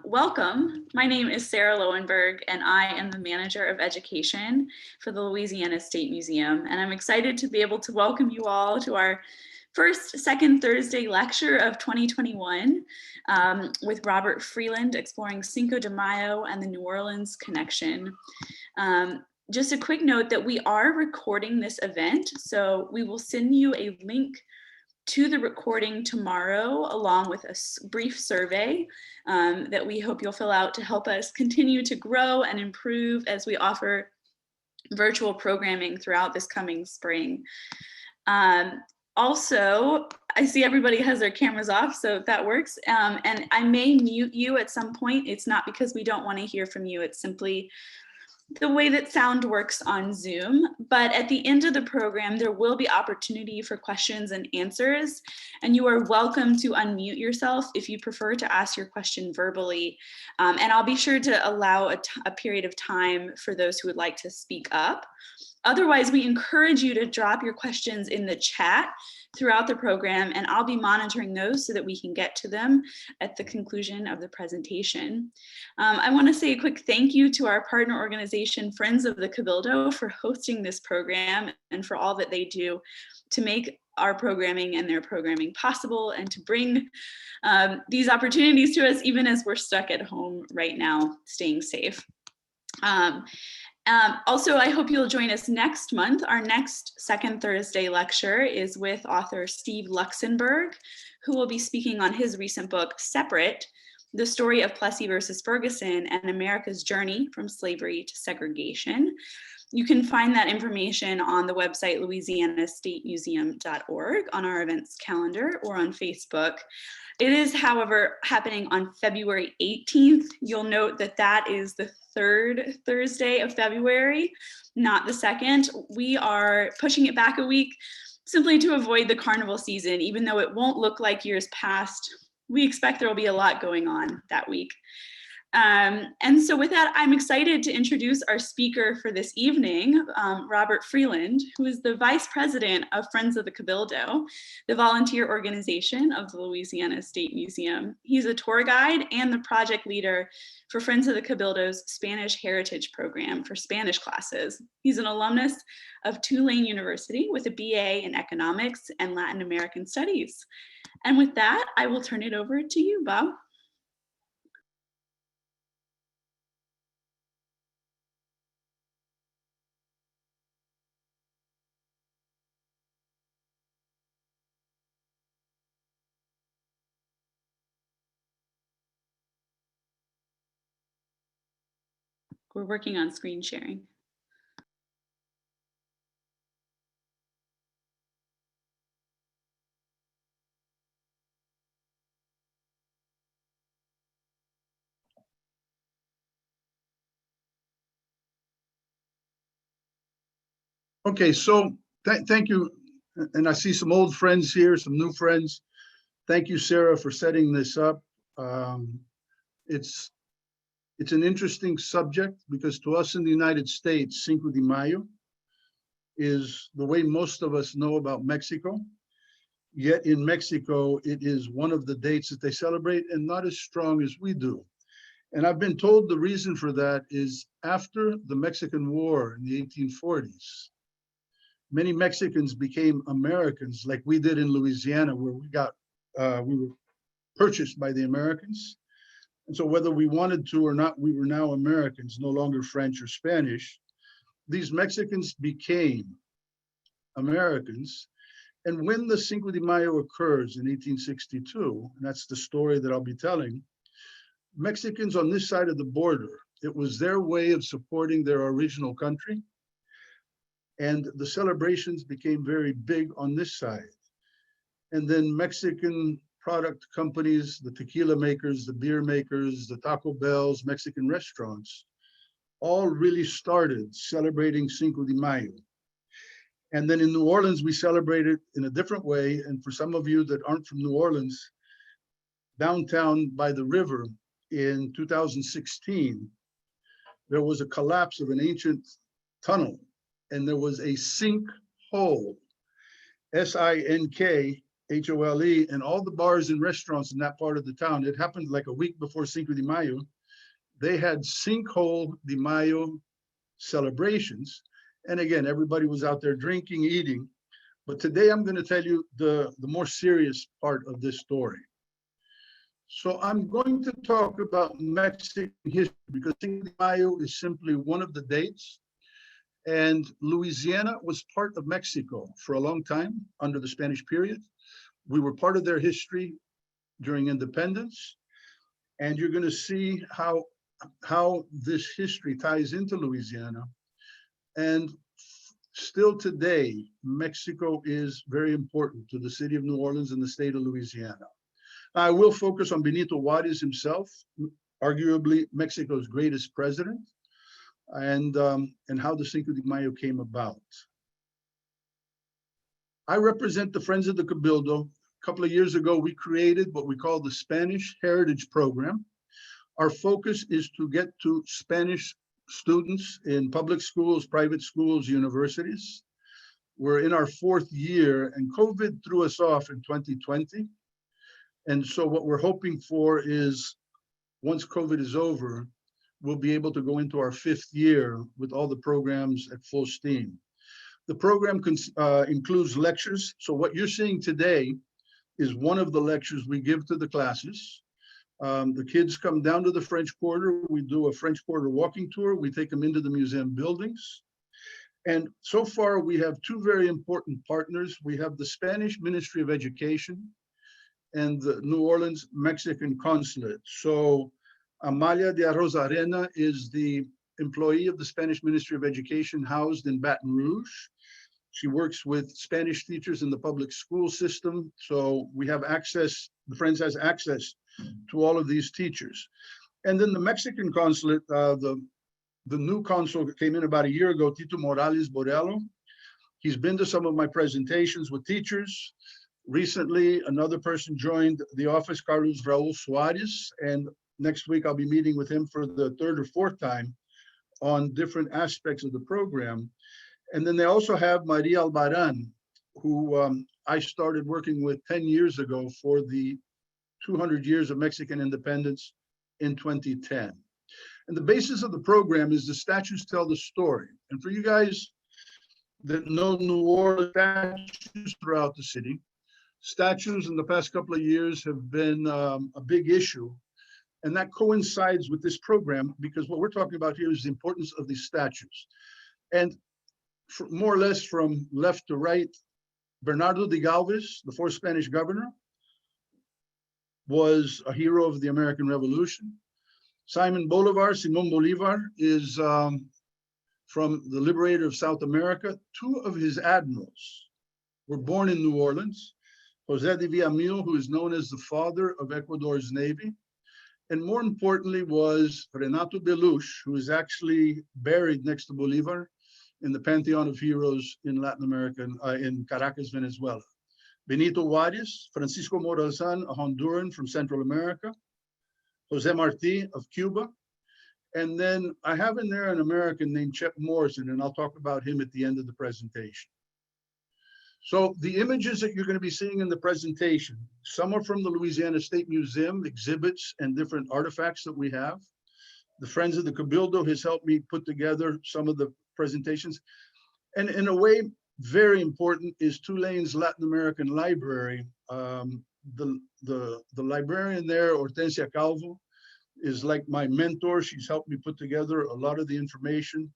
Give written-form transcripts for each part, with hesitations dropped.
Welcome. My name is Sarah Lowenberg, and I am the Manager of Education for the Louisiana State Museum. And I'm excited to be able to welcome you all to our second Thursday lecture of 2021 with Robert Freeland, exploring Cinco de Mayo and the New Orleans connection. Just a quick note that we are recording this event, so we will send you a link to the recording tomorrow, along with a brief survey that we hope you'll fill out to help us continue to grow and improve as we offer virtual programming throughout this coming spring. Also, I see everybody has their cameras off, so if that works, and I may mute you at some point. It's not because we don't want to hear from you, it's simply the way that sound works on Zoom. But at the end of the program, there will be opportunity for questions and answers, and you are welcome to unmute yourself if you prefer to ask your question verbally. And I'll be sure to allow a period of time for those who would like to speak up. Otherwise, we encourage you to drop your questions in the chat throughout the program, and I'll be monitoring those so that we can get to them at the conclusion of the presentation. I want to say a quick thank you to our partner organization, Friends of the Cabildo, for hosting this program and for all that they do to make our programming and their programming possible and to bring these opportunities to us even as we're stuck at home right now, staying safe. Also, I hope you'll join us next month. Our next second Thursday lecture is with author Steve Luxenberg, who will be speaking on his recent book, Separate: The Story of Plessy versus Ferguson and America's Journey from Slavery to Segregation. You can find that information on the website louisianastatemuseum.org, on our events calendar, or on Facebook. It is, however, happening on February 18th. You'll note that that is the third Thursday of February, not the second. We are pushing it back a week simply to avoid the carnival season. Even though it won't look like years past, we expect there will be a lot going on that week. And so with that, I'm excited to introduce our speaker for this evening, Robert Freeland, who is the Vice President of Friends of the Cabildo, the volunteer organization of the Louisiana State Museum. He's a tour guide and the project leader for Friends of the Cabildo's Spanish Heritage Program for Spanish classes. He's an alumnus of Tulane University with a BA in Economics and Latin American Studies. And with that, I will turn it over to you, Bob. We're working on screen sharing. Okay, so thank you. And I see some old friends here, some new friends. Thank you, Sarah, for setting this up. It's an interesting subject because to us in the United States, Cinco de Mayo is the way most of us know about Mexico. Yet in Mexico, it is one of the dates that they celebrate and not as strong as we do. And I've been told the reason for that is after the Mexican War in the 1840s, many Mexicans became Americans like we did in Louisiana, where we were purchased by the Americans. And so whether we wanted to or not, we were now Americans, no longer French or Spanish. These Mexicans became Americans. And when the Cinco de Mayo occurs in 1862, and that's the story that I'll be telling, Mexicans on this side of the border, it was their way of supporting their original country. And the celebrations became very big on this side. And then Mexican product companies, the tequila makers, the beer makers, the Taco Bells, Mexican restaurants, all really started celebrating Cinco de Mayo. And then in New Orleans, we celebrate it in a different way. And for some of you that aren't from New Orleans, downtown by the river in 2016, there was a collapse of an ancient tunnel, and there was a sinkhole, S-I-N-K HOLE, and all the bars and restaurants in that part of the town. It happened like a week before Cinco de Mayo. They had Cinco de Mayo celebrations. And again, everybody was out there drinking, eating. But today I'm going to tell you the more serious part of this story. So I'm going to talk about Mexican history because Cinco de Mayo is simply one of the dates. And Louisiana was part of Mexico for a long time under the Spanish period. We were part of their history during independence. And you're going to see how this history ties into Louisiana. And still today, Mexico is very important to the city of New Orleans and the state of Louisiana. I will focus on Benito Juarez himself, arguably Mexico's greatest president, and how the Cinco de Mayo came about. I represent the Friends of the Cabildo. A couple of years ago, we created what we call the Spanish Heritage Program. Our focus is to get to Spanish students in public schools, private schools, universities. We're in our 4th year, and COVID threw us off in 2020. And so what we're hoping for is once COVID is over, we'll be able to go into our 5th year with all the programs at full steam. The program includes lectures. So what you're seeing today is one of the lectures we give to the classes. The kids come down to the French Quarter. We do a French Quarter walking tour. We take them into the museum buildings. And so far, we have 2 very important partners. We have the Spanish Ministry of Education and the New Orleans Mexican Consulate. So Amalia de Arozarena is the employee of the Spanish Ministry of Education housed in Baton Rouge. She works with Spanish teachers in the public school system. So we have access, the Friends has access to all of these teachers. And then the Mexican Consulate, the new consul came in about a year ago, Tito Morales Borello. He's been to some of my presentations with teachers. Recently, another person joined the office, Carlos Raul Suarez, and next week I'll be meeting with him for the 3rd or 4th time on different aspects of the program. And then they also have Maria Albaran, who I started working with 10 years ago for the 200 years of Mexican independence in 2010. And the basis of the program is the statues tell the story. And for you guys that know New Orleans, statues throughout the city, statues in the past couple of years have been a big issue. And that coincides with this program because what we're talking about here is the importance of these statues. And more or less from left to right, Bernardo de Galvez, the 4th Spanish governor, was a hero of the American Revolution. Simon Bolivar is from the liberator of South America. 2 of his admirals were born in New Orleans. José de Villamil, who is known as the father of Ecuador's Navy. And more importantly was Renato Belush, who is actually buried next to Bolivar in the Pantheon of Heroes in Latin America, in Caracas, Venezuela. Benito Juarez, Francisco Morazan, a Honduran from Central America, Jose Marti of Cuba. And then I have in there an American named Chet Morrison, and I'll talk about him at the end of the presentation. So the images that you're going to be seeing in the presentation, some are from the Louisiana State Museum, exhibits and different artifacts that we have. The Friends of the Cabildo has helped me put together some of the presentations. And in a way, very important is Tulane's Latin American Library. The librarian there, Hortensia Calvo, is like my mentor. She's helped me put together a lot of the information.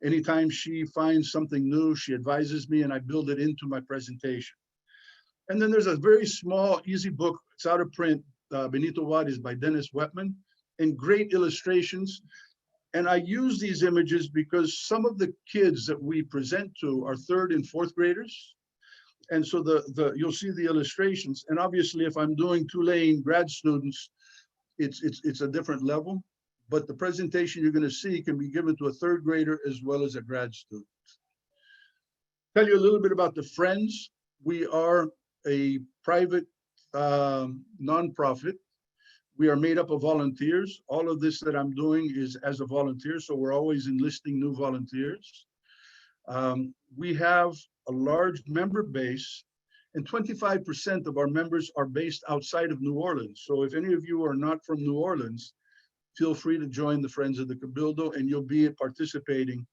Anytime she finds something new, she advises me and I build it into my presentation. And then there's a very small, easy book. It's out of print, Benito Juarez by Dennis Wetman, and great illustrations. And I use these images because some of the kids that we present to are 3rd and 4th graders. And so you'll see the illustrations. And obviously, if I'm doing Tulane grad students, it's a different level. But the presentation you're going to see can be given to a 3rd grader as well as a grad student. Tell you a little bit about the Friends. We are a private nonprofit. We are made up of volunteers. All of this that I'm doing is as a volunteer, so we're always enlisting new volunteers. We have a large member base, And 25% of our members are based outside of New Orleans. So if any of you are not from New Orleans, feel free to join the Friends of the Cabildo, and you'll be participating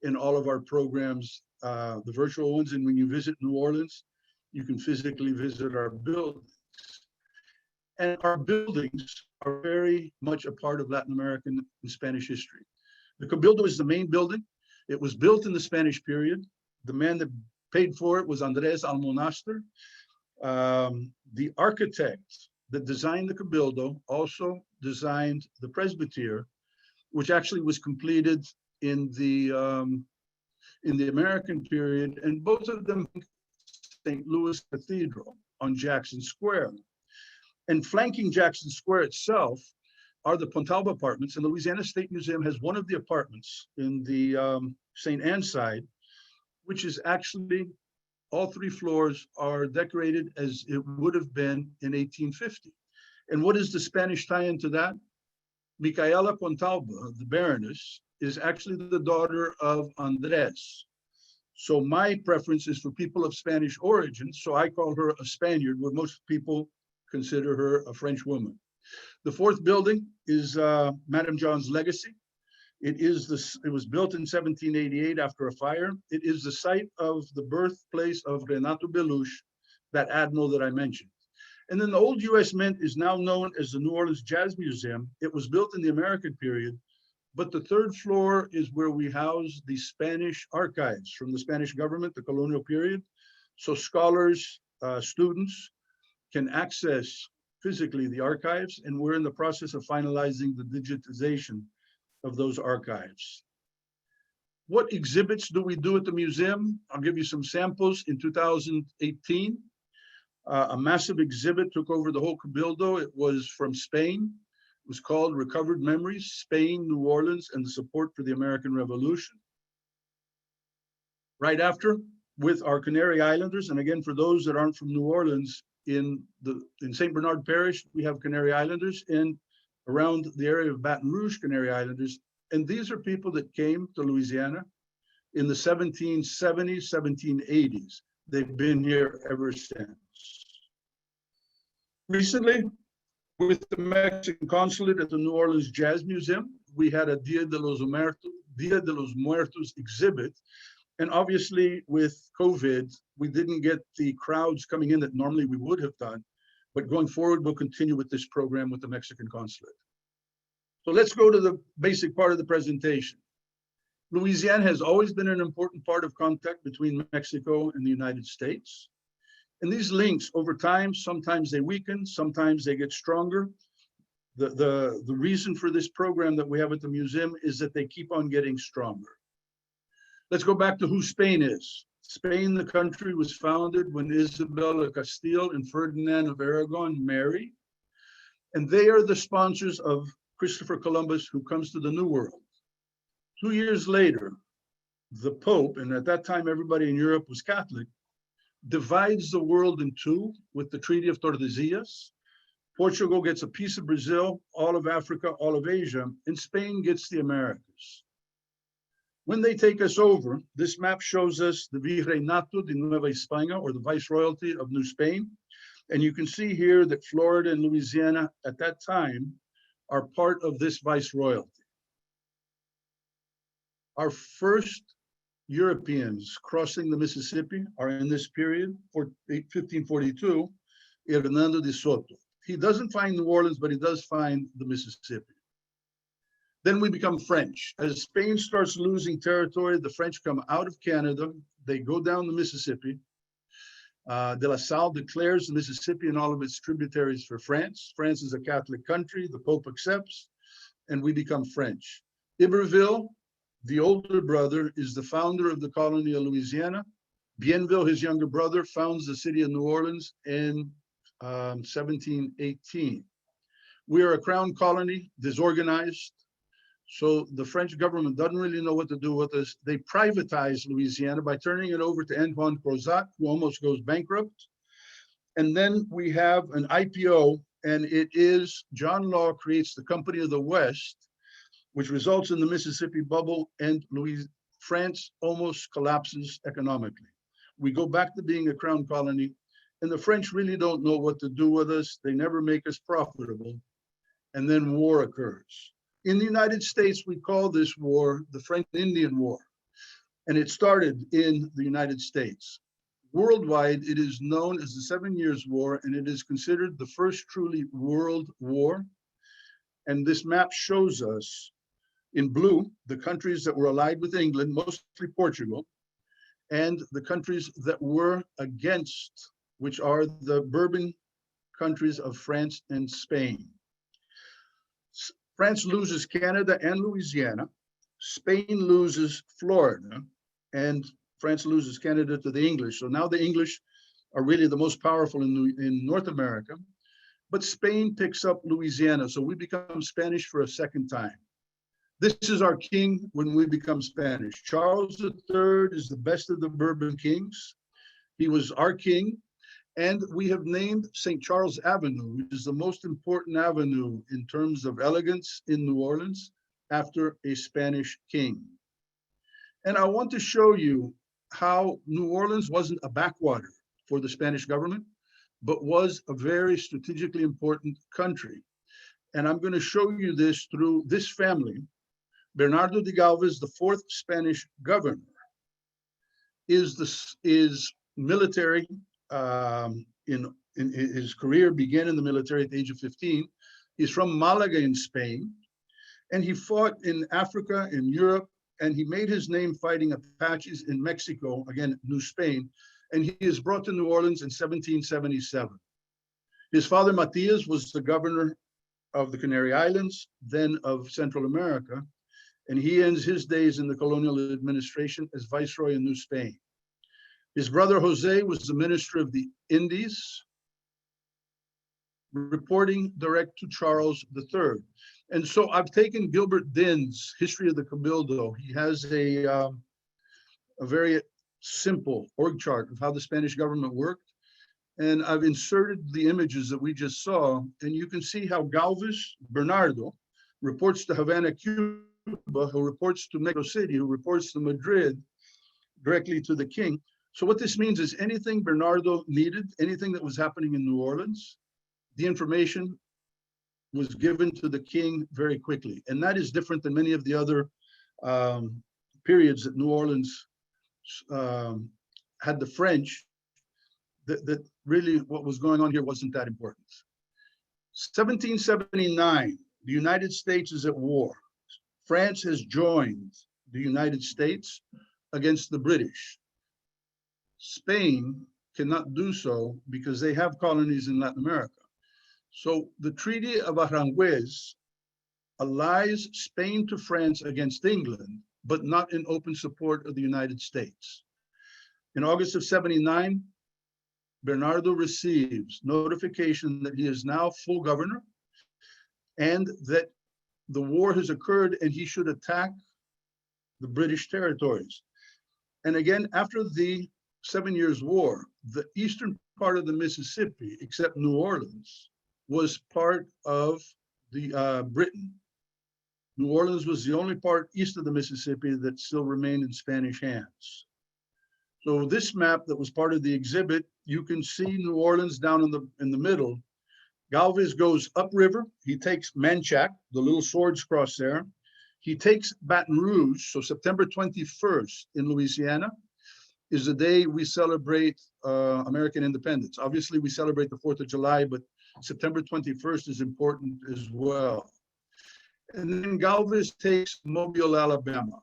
in all of our programs, the virtual ones. And when you visit New Orleans, you can physically visit our buildings. And our buildings are very much a part of Latin American and Spanish history. The Cabildo is the main building. It was built in the Spanish period. The man that paid for it was Andres Almonaster. The architect that designed the Cabildo also designed the presbytere, which actually was completed in the American period, and both of them St. Louis Cathedral on Jackson Square. And flanking Jackson Square itself are the Pontalba apartments, and the Louisiana State Museum has one of the apartments in the St. Anne side, which is actually, all 3 floors are decorated as it would have been in 1850. And what is the Spanish tie-in to that? Micaela Pontalba, the Baroness, is actually the daughter of Andres. So my preference is for people of Spanish origin, so I call her a Spaniard, where most people consider her a French woman. The 4th building is Madame John's legacy. It was built in 1788 after a fire. It is the site of the birthplace of Renato Belush, that admiral that I mentioned. And then the old US Mint is now known as the New Orleans Jazz Museum. It was built in the American period, but the 3rd floor is where we house the Spanish archives from the Spanish government, the colonial period. So scholars, students can access physically the archives, and we're in the process of finalizing the digitization of those archives. What exhibits do we do at the museum? I'll give you some samples. In 2018, a massive exhibit took over the whole Cabildo. It was from Spain. It was called Recovered Memories, Spain, New Orleans, and the Support for the American Revolution. Right after, with our Canary Islanders, and again, for those that aren't from New Orleans, in St. Bernard Parish, we have Canary Islanders, and around the area of Baton Rouge, Canary Islanders. And these are people that came to Louisiana in the 1770s, 1780s. They've been here ever since. Recently, with the Mexican consulate at the New Orleans Jazz Museum, we had a Dia de los Muertos exhibit. And obviously with COVID, we didn't get the crowds coming in that normally we would have done. But going forward, we'll continue with this program with the Mexican consulate. So let's go to the basic part of the presentation. Louisiana has always been an important part of contact between Mexico and the United States. And these links over time, sometimes they weaken, sometimes they get stronger. The reason for this program that we have at the museum is that they keep on getting stronger. Let's go back to who Spain is. Spain, the country, was founded when Isabel of Castile and Ferdinand of Aragon married. And they are the sponsors of Christopher Columbus, who comes to the New World. 2 years later, the Pope, and at that time everybody in Europe was Catholic, divides the world in 2 with the Treaty of Tordesillas. Portugal gets a piece of Brazil, all of Africa, all of Asia, and Spain gets the Americas. When they take us over, this map shows us the Virreinato de Nueva España, or the Viceroyalty of New Spain. And you can see here that Florida and Louisiana at that time are part of this Viceroyalty. Our first Europeans crossing the Mississippi are in this period, 1542, Hernando de Soto. He doesn't find New Orleans, but he does find the Mississippi. Then we become French. As Spain starts losing territory, the French come out of Canada. They go down the Mississippi. De La Salle declares the Mississippi and all of its tributaries for France. France is a Catholic country. The Pope accepts, and we become French. Iberville, the older brother, is the founder of the colony of Louisiana. Bienville, his younger brother, founds the city of New Orleans in 1718. We are a crown colony, disorganized. So the French government doesn't really know what to do with us. They privatize Louisiana by turning it over to Antoine Crozat, who almost goes bankrupt. And then we have an IPO, and it is John Law creates the Company of the West, which results in the Mississippi bubble, and France almost collapses economically. We go back to being a crown colony, and the French really don't know what to do with us. They never make us profitable. And then war occurs. In the United States, we call this war the French-Indian War, and it started in the United States. Worldwide, it is known as the 7 Years' War, and it is considered the first truly world war. And this map shows us in blue the countries that were allied with England, mostly Portugal, and the countries that were against, which are the Bourbon countries of France and Spain. France loses Canada and Louisiana. Spain loses Florida, and France loses Canada to the English. So now the English are really the most powerful in North America. But Spain picks up Louisiana, so we become Spanish for a second time. This is our king when we become Spanish. Charles III is the best of the Bourbon kings. He was our king, and we have named St. Charles Avenue, which is the most important avenue in terms of elegance in New Orleans, after a Spanish king. And I want to show you how New Orleans wasn't a backwater for the Spanish government, but was a very strategically important country. And I'm going to show you this through this family. Bernardo de Galvez, the fourth Spanish governor, is military. In his career began in the military at the age of 15. He's from Malaga in Spain, and he fought in Africa, in Europe, and he made his name fighting Apaches in Mexico, again, New Spain, and he is brought to New Orleans in 1777. His father, Matias, was the governor of the Canary Islands, then of Central America, and he ends his days in the colonial administration as viceroy in New Spain. His brother Jose was the minister of the Indies, reporting direct to Charles III. And so I've taken Gilbert Din's History of the Cabildo. He has a very simple org chart of how the Spanish government worked. And I've inserted the images that we just saw, and you can see how Galvez, Bernardo, reports to Havana, Cuba, who reports to Mexico City, who reports to Madrid, directly to the king. So what this means is anything Bernardo needed, anything that was happening in New Orleans, the information was given to the king very quickly. And that is different than many of the other periods that New Orleans had the French, that really what was going on here wasn't that important. 1779, the United States is at war. France has joined the United States against the British. Spain cannot do so because they have colonies in Latin America. So the Treaty of Aranjuez allies Spain to France against England, but not in open support of the United States. In August of 79, Bernardo receives notification that he is now full governor and that the war has occurred and he should attack the British territories. And again, after the 7 Years' War, the eastern part of the Mississippi, except New Orleans, was part of the Britain. New Orleans was the only part east of the Mississippi that still remained in Spanish hands. So this map that was part of the exhibit, you can see New Orleans down in the middle. Galvez goes upriver. He takes Manchac, the little swords cross there. He takes Baton Rouge. So September 21st in Louisiana is the day we celebrate American independence. Obviously, we celebrate the 4th of July, but September 21st is important as well. And then Galvez takes Mobile, Alabama.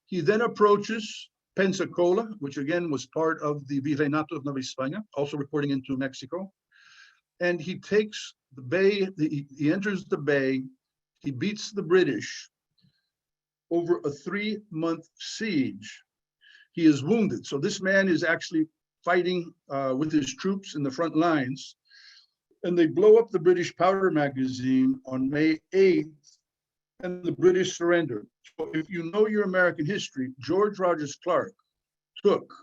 He then approaches Pensacola, which again was part of the Virreinato of Nueva España, also reporting into Mexico. And he takes the bay, he enters the bay, he beats the British over a 3-month siege. He is wounded. So this man is actually fighting with his troops in the front lines. And they blow up the British powder magazine on May 8th, and the British surrender. So if you know your American history, George Rogers Clark took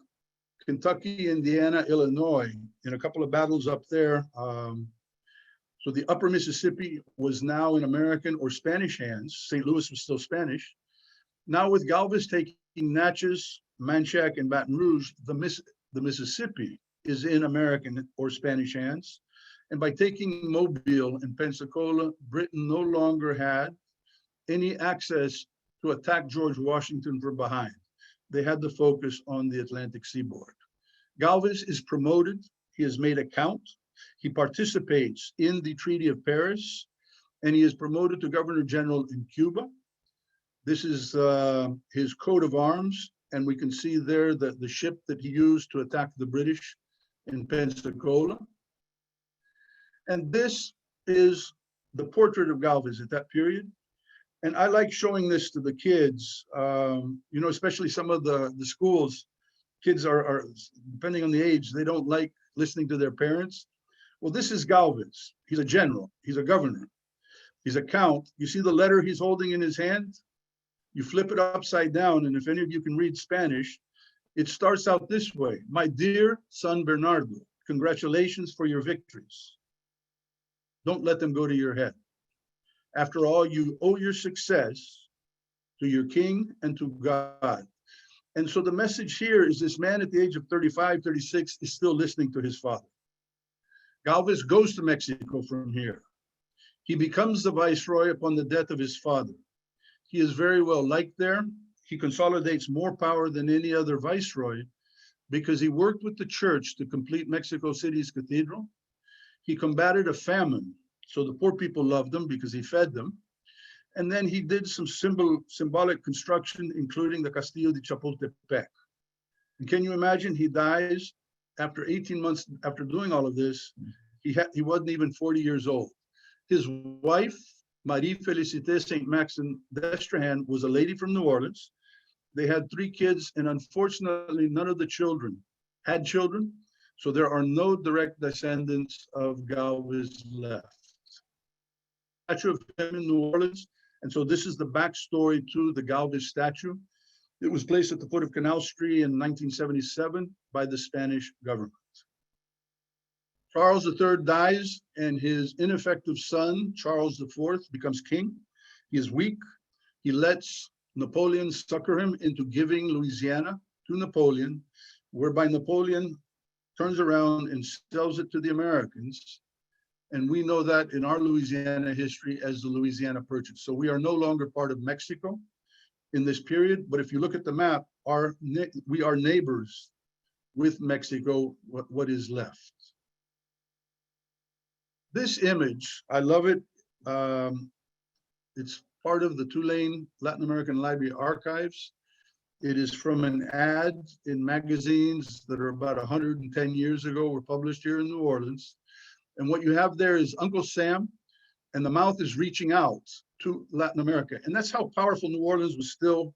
Kentucky, Indiana, Illinois in a couple of battles up there. So the upper Mississippi was now in American or Spanish hands. St. Louis was still Spanish. Now with Galvez taking Natchez, Manchac, and Baton Rouge, the Mississippi is in American or Spanish hands. And by taking Mobile and Pensacola, Britain no longer had any access to attack George Washington from behind. They had to focus on the Atlantic seaboard. Galvez is promoted. He is made a count. He participates in the Treaty of Paris, and he is promoted to Governor General in Cuba. This is his coat of arms, and we can see there that the ship that he used to attack the British in Pensacola. And this is the portrait of Galvez at that period. And I like showing this to the kids, you know, especially some of the schools. Kids are, depending on the age, they don't like listening to their parents. Well, this is Galvez. He's a general. He's a governor. He's a count. You see the letter he's holding in his hand? You flip it upside down, and if any of you can read Spanish, it starts out this way. My dear son Bernardo, congratulations for your victories. Don't let them go to your head. After all, you owe your success to your king and to God. And so the message here is this man at the age of 35, 36 is still listening to his father. Galvez goes to Mexico from here. He becomes the viceroy upon the death of his father. He is very well liked there. He consolidates more power than any other viceroy because he worked with the church to complete Mexico City's cathedral. He combated a famine, so the poor people loved him because he fed them. And then he did some symbolic construction, including the Castillo de Chapultepec. And can you imagine, he dies after 18 months after doing all of this. He wasn't even 40 years old. His wife, Marie Félicité Saint-Maxime d'Estrahan, was a lady from New Orleans. They had 3 kids, and unfortunately, none of the children had children. So there are no direct descendants of Galvez left. Statue of him in New Orleans. And so this is the backstory to the Galvez statue. It was placed at the foot of Canal Street in 1977 by the Spanish government. Charles III dies, and his ineffective son, Charles IV, becomes king. He is weak. He lets Napoleon succor him into giving Louisiana to Napoleon, whereby Napoleon turns around and sells it to the Americans. And we know that in our Louisiana history as the Louisiana Purchase. So we are no longer part of Mexico in this period. But if you look at the map, we are neighbors with Mexico, what is left. This image, I love it. It's part of the Tulane Latin American Library Archives. It is from an ad in magazines that are about 110 years ago, were published here in New Orleans. And what you have there is Uncle Sam, and the mouth is reaching out to Latin America. And that's how powerful New Orleans was still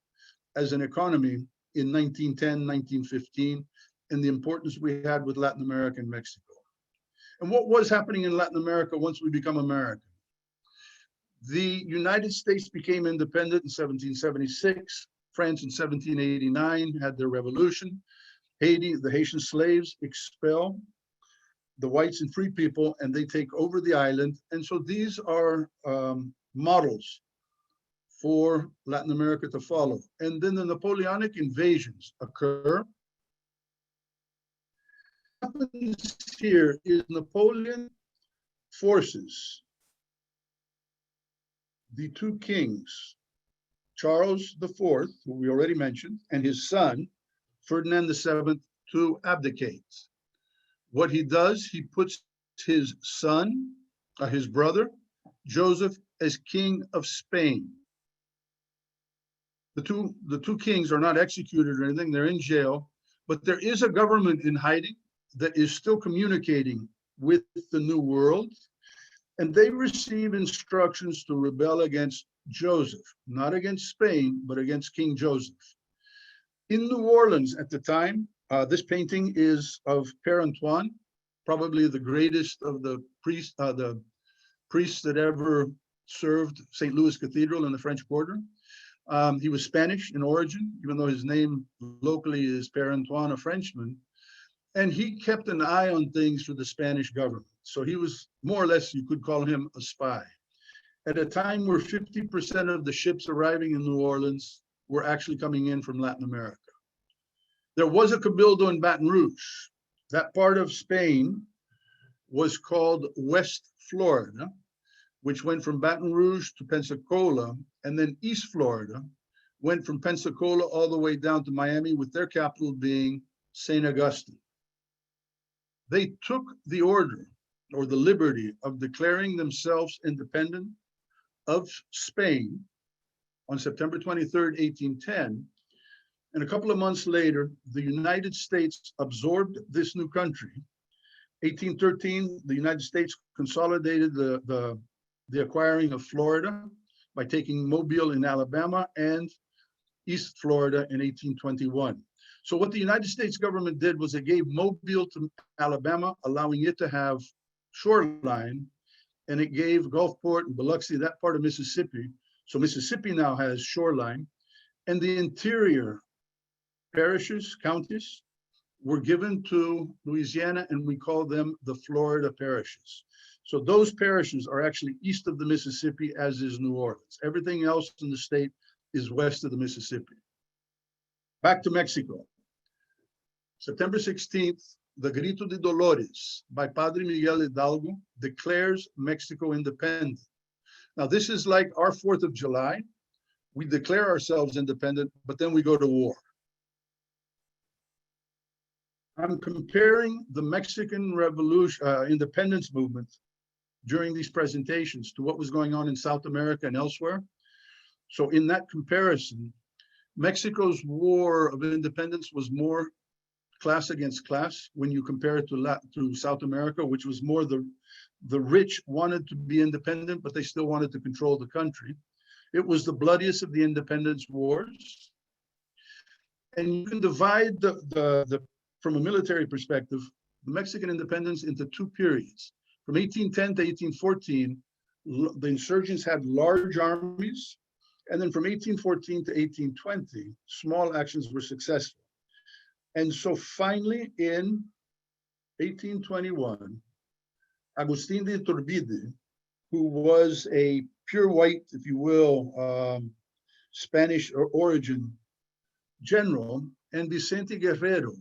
as an economy in 1910, 1915, and the importance we had with Latin America and Mexico. And what was happening in Latin America once we become American? The United States became independent in 1776. France in 1789 had their revolution. Haiti, the Haitian slaves expel the whites and free people, and they take over the island. And so these are models for Latin America to follow. And then the Napoleonic invasions occur. What happens here is Napoleon forces the 2 kings, Charles IV, who we already mentioned, and his son, Ferdinand VII, to abdicate. What he does, he puts his son, his brother, Joseph, as king of Spain. The two kings are not executed or anything, they're in jail, but there is a government in hiding that is still communicating with the New World, and they receive instructions to rebel against Joseph, not against Spain, but against King Joseph. In New Orleans at the time, this painting is of Père Antoine, probably the greatest of the priests that ever served St. Louis Cathedral in the French Quarter. He was Spanish in origin, even though his name locally is Père Antoine, a Frenchman. And he kept an eye on things for the Spanish government. So he was more or less, you could call him a spy. At a time where 50% of the ships arriving in New Orleans were actually coming in from Latin America. There was a cabildo in Baton Rouge, That part of Spain was called West Florida, which went from Baton Rouge to Pensacola, and then East Florida went from Pensacola all the way down to Miami, with their capital being St. Augustine. They took the order or the liberty of declaring themselves independent of Spain on September 23rd, 1810. And a couple of months later, the United States absorbed this new country. 1813, the United States consolidated the acquiring of Florida by taking Mobile in Alabama and East Florida in 1821. So what the United States government did was it gave Mobile to Alabama, allowing it to have shoreline, and it gave Gulfport and Biloxi, that part of Mississippi. So Mississippi now has shoreline, and the interior parishes, counties, were given to Louisiana, and we call them the Florida parishes. So those parishes are actually east of the Mississippi, as is New Orleans. Everything else in the state is west of the Mississippi. Back to Mexico. September 16th, the Grito de Dolores by Padre Miguel Hidalgo declares Mexico independent. Now, this is like our 4th of July. We declare ourselves independent, but then we go to war. I'm comparing the Mexican Revolution, independence movement during these presentations to what was going on in South America and elsewhere. So in that comparison, Mexico's war of independence was more class against class when you compare it to South America, which was more the rich wanted to be independent, but they still wanted to control the country. It was the bloodiest of the independence wars. And you can divide from a military perspective, the Mexican independence into two periods. From 1810 to 1814, the insurgents had large armies. And then from 1814 to 1820, small actions were successful. And so finally in 1821, Agustin de Iturbide, who was a pure white, if you will, Spanish origin general, and Vicente Guerrero,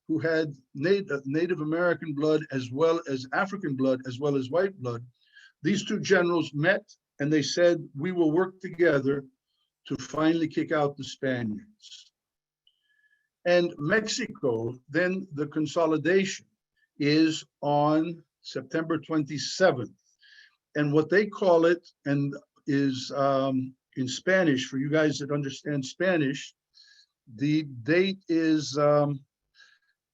who had Native American blood as well as African blood, as well as white blood. These two generals met and they said, we will work together to finally kick out the Spaniards. And Mexico, then the consolidation is on September 27th. And what they call it, and is in Spanish, for you guys that understand Spanish, the date is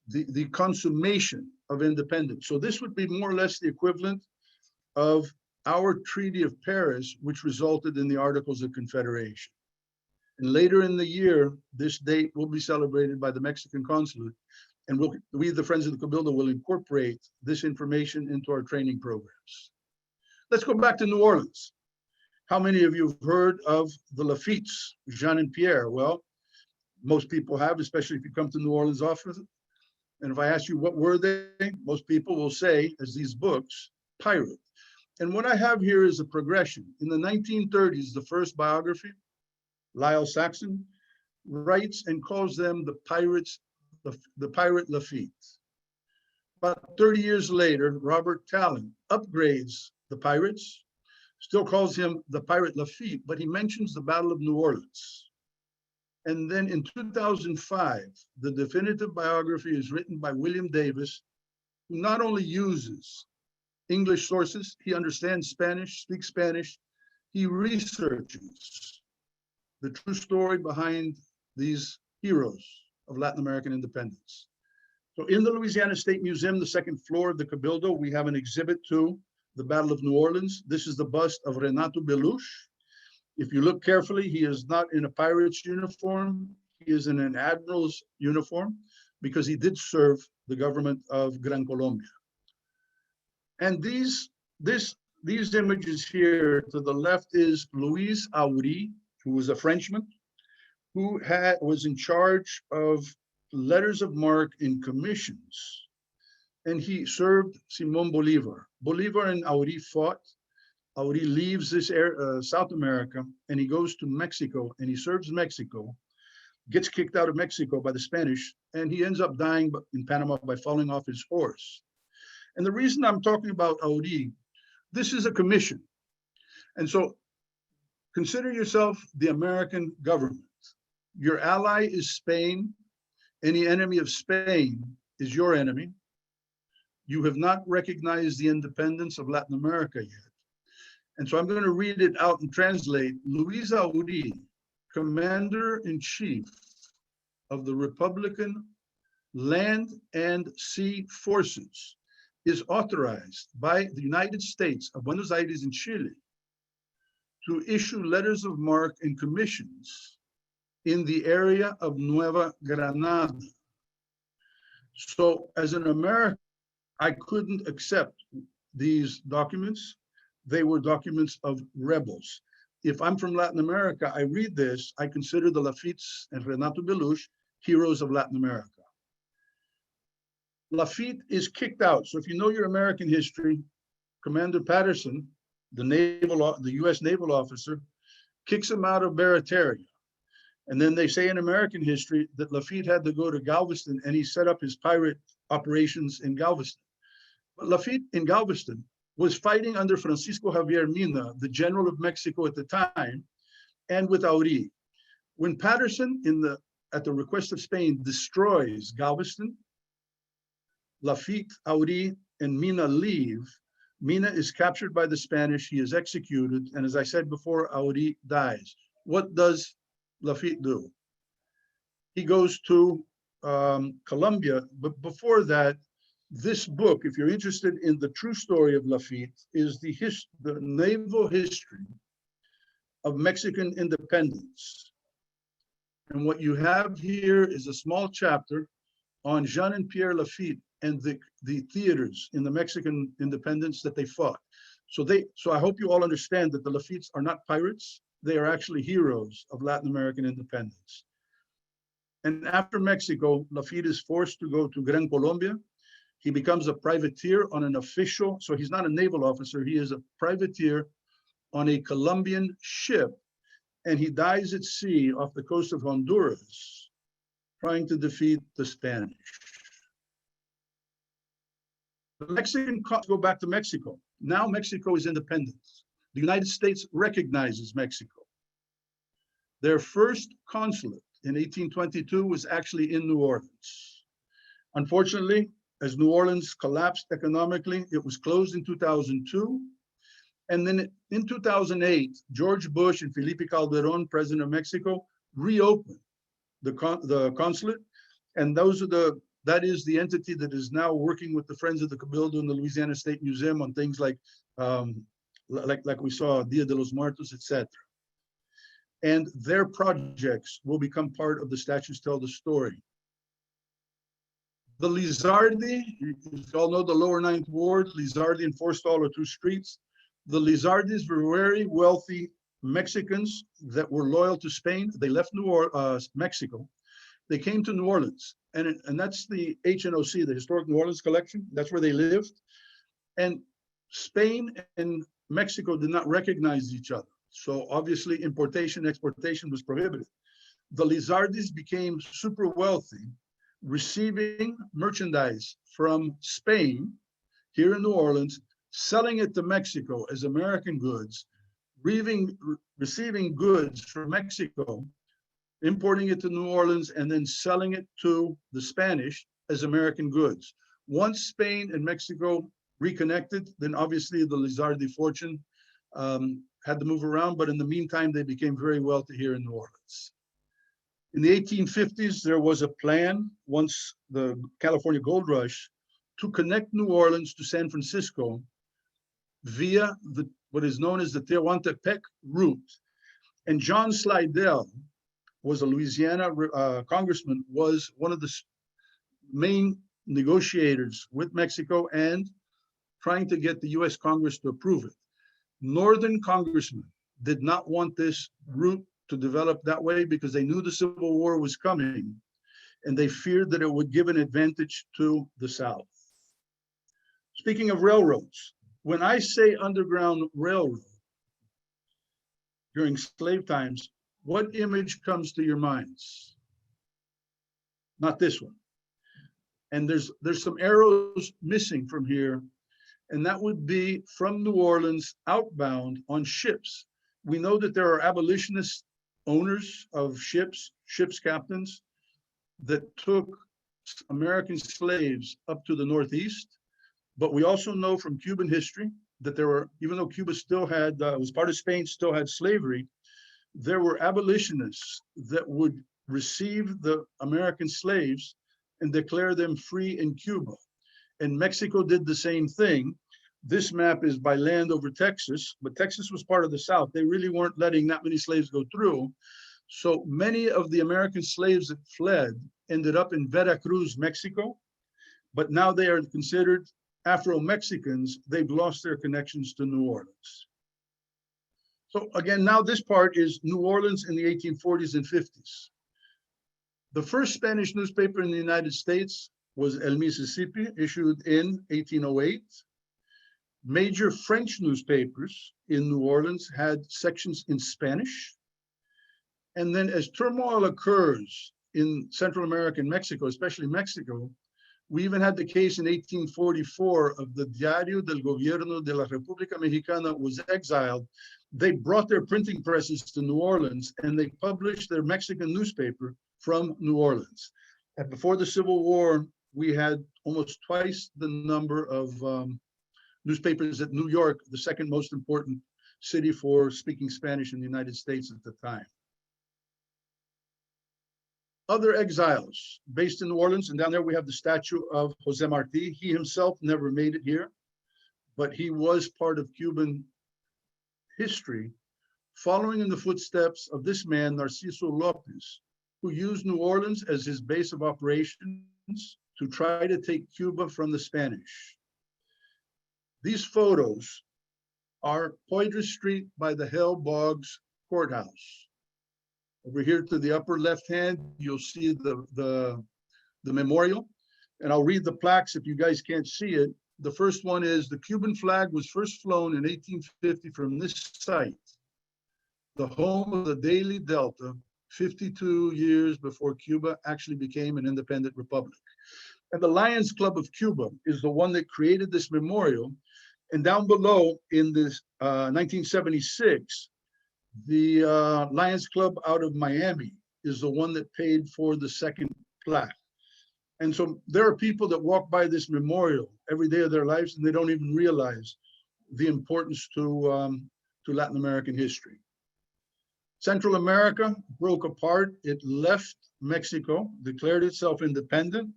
the consummation of independence. So this would be more or less the equivalent of our Treaty of Paris, which resulted in the Articles of Confederation. And later in the year, this date will be celebrated by the Mexican consulate, and we, the Friends of the Cabildo, will incorporate this information into our training programs. Let's go back to New Orleans. How many of you have heard of the Lafitte's, Jean and Pierre? Well, most people have, especially if you come to New Orleans often. And if I ask you what were they, most people will say, as these books, pirate. And what I have here is a progression. In the 1930s, the first biography, Lyle Saxon, writes and calls them the pirates, the pirate Lafitte. About 30 years later, Robert Talon upgrades the pirates, still calls him the pirate Lafitte, but he mentions the Battle of New Orleans. And then in 2005, the definitive biography is written by William Davis, who not only uses English sources, he understands Spanish, speaks Spanish, he researches the true story behind these heroes of Latin American independence. So in the Louisiana State Museum, the second floor of the Cabildo, we have an exhibit to the Battle of New Orleans. This is the bust of Renato Beluche. If you look carefully, he is not in a pirate's uniform. He is in an admiral's uniform because he did serve the government of Gran Colombia. And these images here to the left is Louis Aury, who was a Frenchman, who was in charge of letters of marque in commissions. And he served Simón Bolívar. Bolívar and Aury fought. Aury leaves this South America and he goes to Mexico and he serves Mexico. gets kicked out of Mexico by the Spanish, and he ends up dying in Panama by falling off his horse. And the reason I'm talking about Auri, this is a commission. And so consider yourself the American government. Your ally is Spain. Any enemy of Spain is your enemy. You have not recognized the independence of Latin America yet. And so I'm going to read it out and translate. Luis Auri, Commander-in-Chief of the Republican Land and Sea Forces, is authorized by the United States of Buenos Aires and Chile to issue letters of marque and commissions in the area of Nueva Granada. So as an American, I couldn't accept these documents. They were documents of rebels. If I'm from Latin America, I read this, I consider the Lafitte's and Renato Belush heroes of Latin America. Lafitte is kicked out. So if you know your American history, Commander Patterson, the US naval officer, kicks him out of Barataria. And then they say in American history that Lafitte had to go to Galveston and he set up his pirate operations in Galveston. But Lafitte in Galveston was fighting under Francisco Javier Mina, the general of Mexico at the time, and with Auri. When Patterson, at the request of Spain, destroys Galveston, Lafitte, Auri, and Mina leave. Mina is captured by the Spanish, he is executed, and as I said before, Auri dies. What does Lafitte do? He goes to Colombia, but before that, this book, if you're interested in the true story of Lafitte, is the naval history of Mexican independence. And what you have here is a small chapter on Jean and Pierre Lafitte and the theaters in the Mexican independence that they fought. So I hope you all understand that the Lafittes are not pirates. They are actually heroes of Latin American independence. And after Mexico, Lafitte is forced to go to Gran Colombia. He becomes a privateer on an official, so he's not a naval officer, he is a privateer on a Colombian ship, and he dies at sea off the coast of Honduras, trying to defeat the Spanish. The Mexican go back to Mexico. Now Mexico is independent. The United States recognizes Mexico. Their first consulate in 1822 was actually in New Orleans. Unfortunately, as New Orleans collapsed economically, it was closed in 2002. And then in 2008, George Bush and Felipe Calderon, president of Mexico, reopened the consulate. And that is the entity that is now working with the Friends of the Cabildo and the Louisiana State Museum on things like we saw Dia de los Muertos, etc. And their projects will become part of the Statues Tell the Story. The Lizardi, you all know the lower Ninth Ward, Lizardi and Forstall are two streets. The Lizardis were very wealthy Mexicans that were loyal to Spain. They left Mexico. They came to New Orleans, and that's the HNOC, the Historic New Orleans Collection. That's where they lived. And Spain and Mexico did not recognize each other. So obviously importation, exportation was prohibited. The Lizardis became super wealthy, receiving merchandise from Spain here in New Orleans, selling it to Mexico as American goods, receiving goods from Mexico, importing it to New Orleans, and then selling it to the Spanish as American goods. Once Spain and Mexico reconnected, then obviously the Lizardi fortune had to move around, but in the meantime, they became very wealthy here in New Orleans. In the 1850s, there was a plan, once the California Gold Rush, to connect New Orleans to San Francisco via what is known as the Tehuantepec route. And John Slidell was a Louisiana congressman, was one of the main negotiators with Mexico and trying to get the US Congress to approve it. Northern congressmen did not want this route to develop that way because they knew the Civil War was coming and they feared that it would give an advantage to the South. Speaking of railroads, when I say Underground Railroad during slave times, what image comes to your minds? not this one. And there's some arrows missing from here, and that would be from New Orleans outbound on ships. We know that there are abolitionist owners of ships, ship's captains, that took American slaves up to the Northeast. But we also know from Cuban history that there were, even though Cuba still had, was part of Spain, still had slavery, there were abolitionists that would receive the American slaves and declare them free in Cuba. And Mexico did the same thing. This map is by land over Texas, but Texas was part of the South. They really weren't letting that many slaves go through. So many of the American slaves that fled ended up in Veracruz, Mexico, but now they are considered Afro-Mexicans. They've lost their connections to New Orleans. So again, now this part is New Orleans in the 1840s and 50s. The first Spanish newspaper in the United States was El Mississippi, issued in 1808. Major French newspapers in New Orleans had sections in Spanish. And then as turmoil occurs in Central America and Mexico, especially Mexico, we even had the case in 1844 of the Diario del Gobierno de la República Mexicana was exiled. They brought their printing presses to New Orleans and they published their Mexican newspaper from New Orleans. And before the Civil War, we had almost twice the number of newspapers at New York, the second most important city for speaking Spanish in the United States at the time. Other exiles based in New Orleans, and down there we have the statue of Jose Marti. He himself never made it here, but he was part of Cuban history, following in the footsteps of this man, Narciso Lopez, who used New Orleans as his base of operations to try to take Cuba from the Spanish. These photos are Poydras Street by the Hell Boggs Courthouse. Over here to the upper left hand, you'll see the memorial. And I'll read the plaques if you guys can't see it. The first one is the Cuban flag was first flown in 1850 from this site, the home of the Daily Delta, 52 years before Cuba actually became an independent republic. And the Lions Club of Cuba is the one that created this memorial. And down below in this 1976, the Lions Club out of Miami is the one that paid for the second plaque. And so there are people that walk by this memorial every day of their lives and they don't even realize the importance to Latin American history. Central America broke apart. It left Mexico, declared itself independent,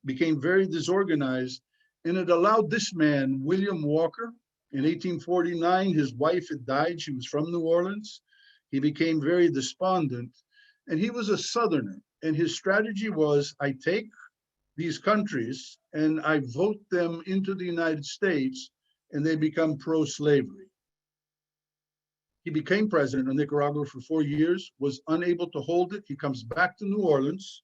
became very disorganized, and it allowed this man, William Walker, in 1849, his wife had died. She was from New Orleans. He became very despondent, and he was a Southerner. And his strategy was, I take these countries and I vote them into the United States, and they become pro-slavery. He became president of Nicaragua for 4 years, was unable to hold it. He comes back to New Orleans,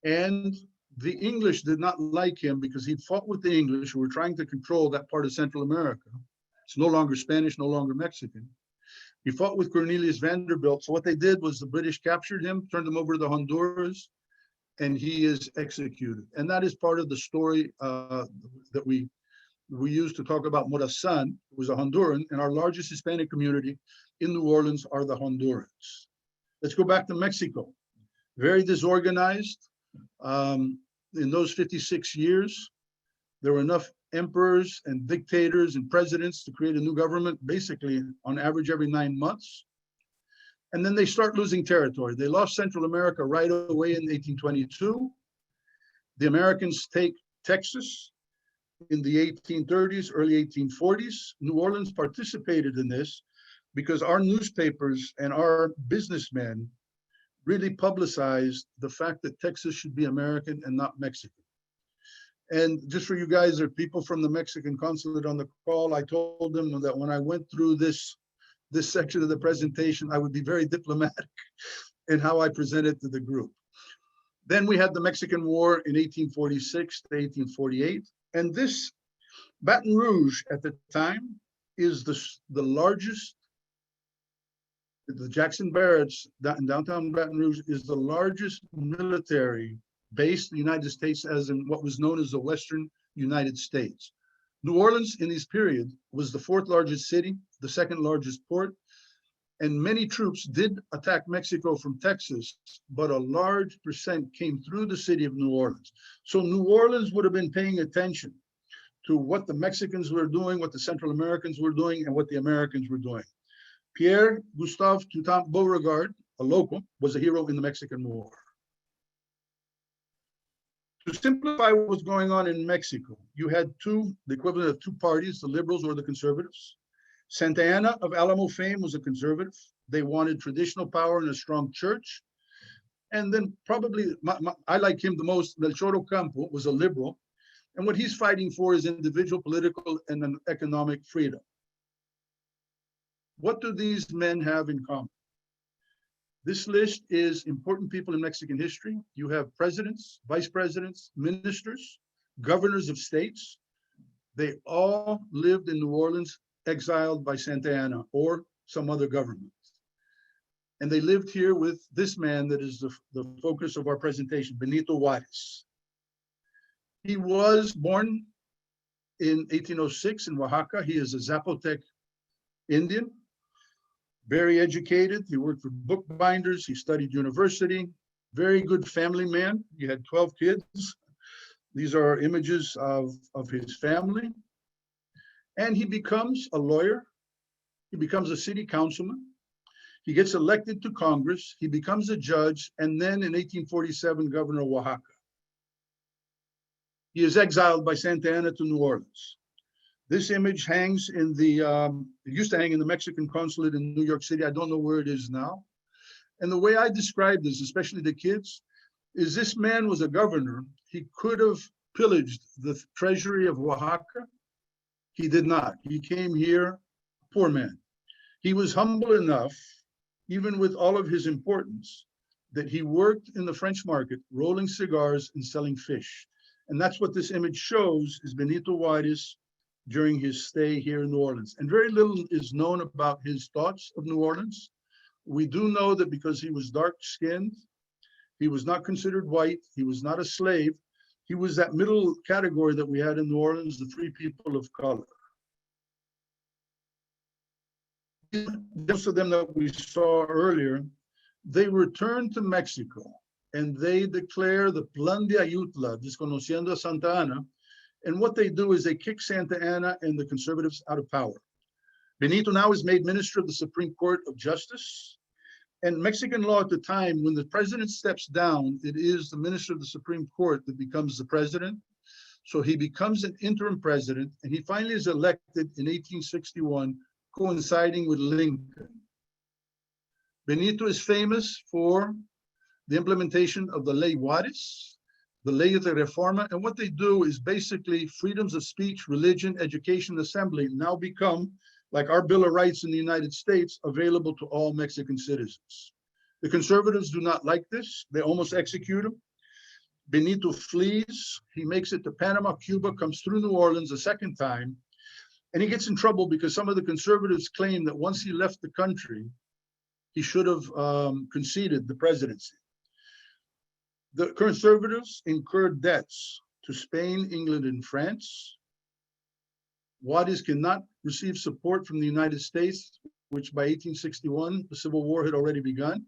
and the English did not like him because he fought with the English who were trying to control that part of Central America. It's no longer Spanish, no longer Mexican. He fought with Cornelius Vanderbilt. So what they did was the British captured him, turned him over to the Honduras, and he is executed. And that is part of the story that we use to talk about Morazan, who was a Honduran, and our largest Hispanic community in New Orleans are the Hondurans. Let's go back to Mexico. Very disorganized. In those 56 years, there were enough emperors and dictators and presidents to create a new government, basically on average every 9 months. And then they start losing territory. They lost Central America right away in 1822. The Americans take Texas in the 1830s, early 1840s. New Orleans participated in this because our newspapers and our businessmen really publicized the fact that Texas should be American and not Mexican. And just for you guys, there are people from the Mexican consulate on the call. I told them that when I went through this section of the presentation, I would be very diplomatic in how I presented to the group. Then we had the Mexican War in 1846 to 1848. And this Baton Rouge at the time is the largest, the Jackson Barracks in downtown Baton Rouge is the largest military based the United States as in what was known as the Western United States. New Orleans in this period was the fourth largest city, the second largest port, and many troops did attack Mexico from Texas, but a large percent came through the city of New Orleans. So New Orleans would have been paying attention to what the Mexicans were doing, what the Central Americans were doing, and what the Americans were doing. Pierre Gustave Toutant Beauregard, a local, was a hero in the Mexican War. To simplify what was going on in Mexico, you had the equivalent of two parties, the liberals or the conservatives. Santa Anna of Alamo fame was a conservative. They wanted traditional power and a strong church. And then probably, I like him the most, Melchor Ocampo was a liberal. And what he's fighting for is individual political and economic freedom. What do these men have in common? This list is important people in Mexican history. You have presidents, vice presidents, ministers, governors of states. They all lived in New Orleans, exiled by Santa Anna or some other government. And they lived here with this man that is the focus of our presentation, Benito Juarez. He was born in 1806 in Oaxaca. He is a Zapotec Indian, very educated. He worked for bookbinders. He studied university, very good family man. He had 12 kids. These are images of his family. And he becomes a lawyer. He becomes a city councilman. He gets elected to Congress. He becomes a judge. And then in 1847, governor of Oaxaca. He is exiled by Santa Anna to New Orleans. This image hangs in it used to hang in the Mexican consulate in New York City. I don't know where it is now. And the way I describe this, especially the kids, is this man was a governor. He could have pillaged the treasury of Oaxaca. He did not. He came here, poor man. He was humble enough, even with all of his importance, that he worked in the French market, rolling cigars and selling fish. And that's what this image shows, is Benito Juarez during his stay here in New Orleans. And very little is known about his thoughts of New Orleans. We do know that because he was dark-skinned, he was not considered white, he was not a slave, he was that middle category that we had in New Orleans, the free people of color. Most of them that we saw earlier, they returned to Mexico and they declare the Plan de Ayutla, desconociendo a Santa Anna. And what they do is they kick Santa Anna and the conservatives out of power. Benito now is made minister of the Supreme Court of Justice. And Mexican law at the time, when the president steps down, it is the minister of the Supreme Court that becomes the president. So he becomes an interim president, and he finally is elected in 1861, coinciding with Lincoln. Benito is famous for the implementation of the Ley Juarez, the Ley de Reforma, and what they do is basically freedoms of speech, religion, education, assembly now become, like our Bill of Rights in the United States, available to all Mexican citizens. The conservatives do not like this. They almost execute him. Benito flees. He makes it to Panama, Cuba, comes through New Orleans a second time, and he gets in trouble because some of the conservatives claim that once he left the country, he should have conceded the presidency. The conservatives incurred debts to Spain, England, and France. Juarez cannot receive support from the United States, which by 1861, the Civil War had already begun.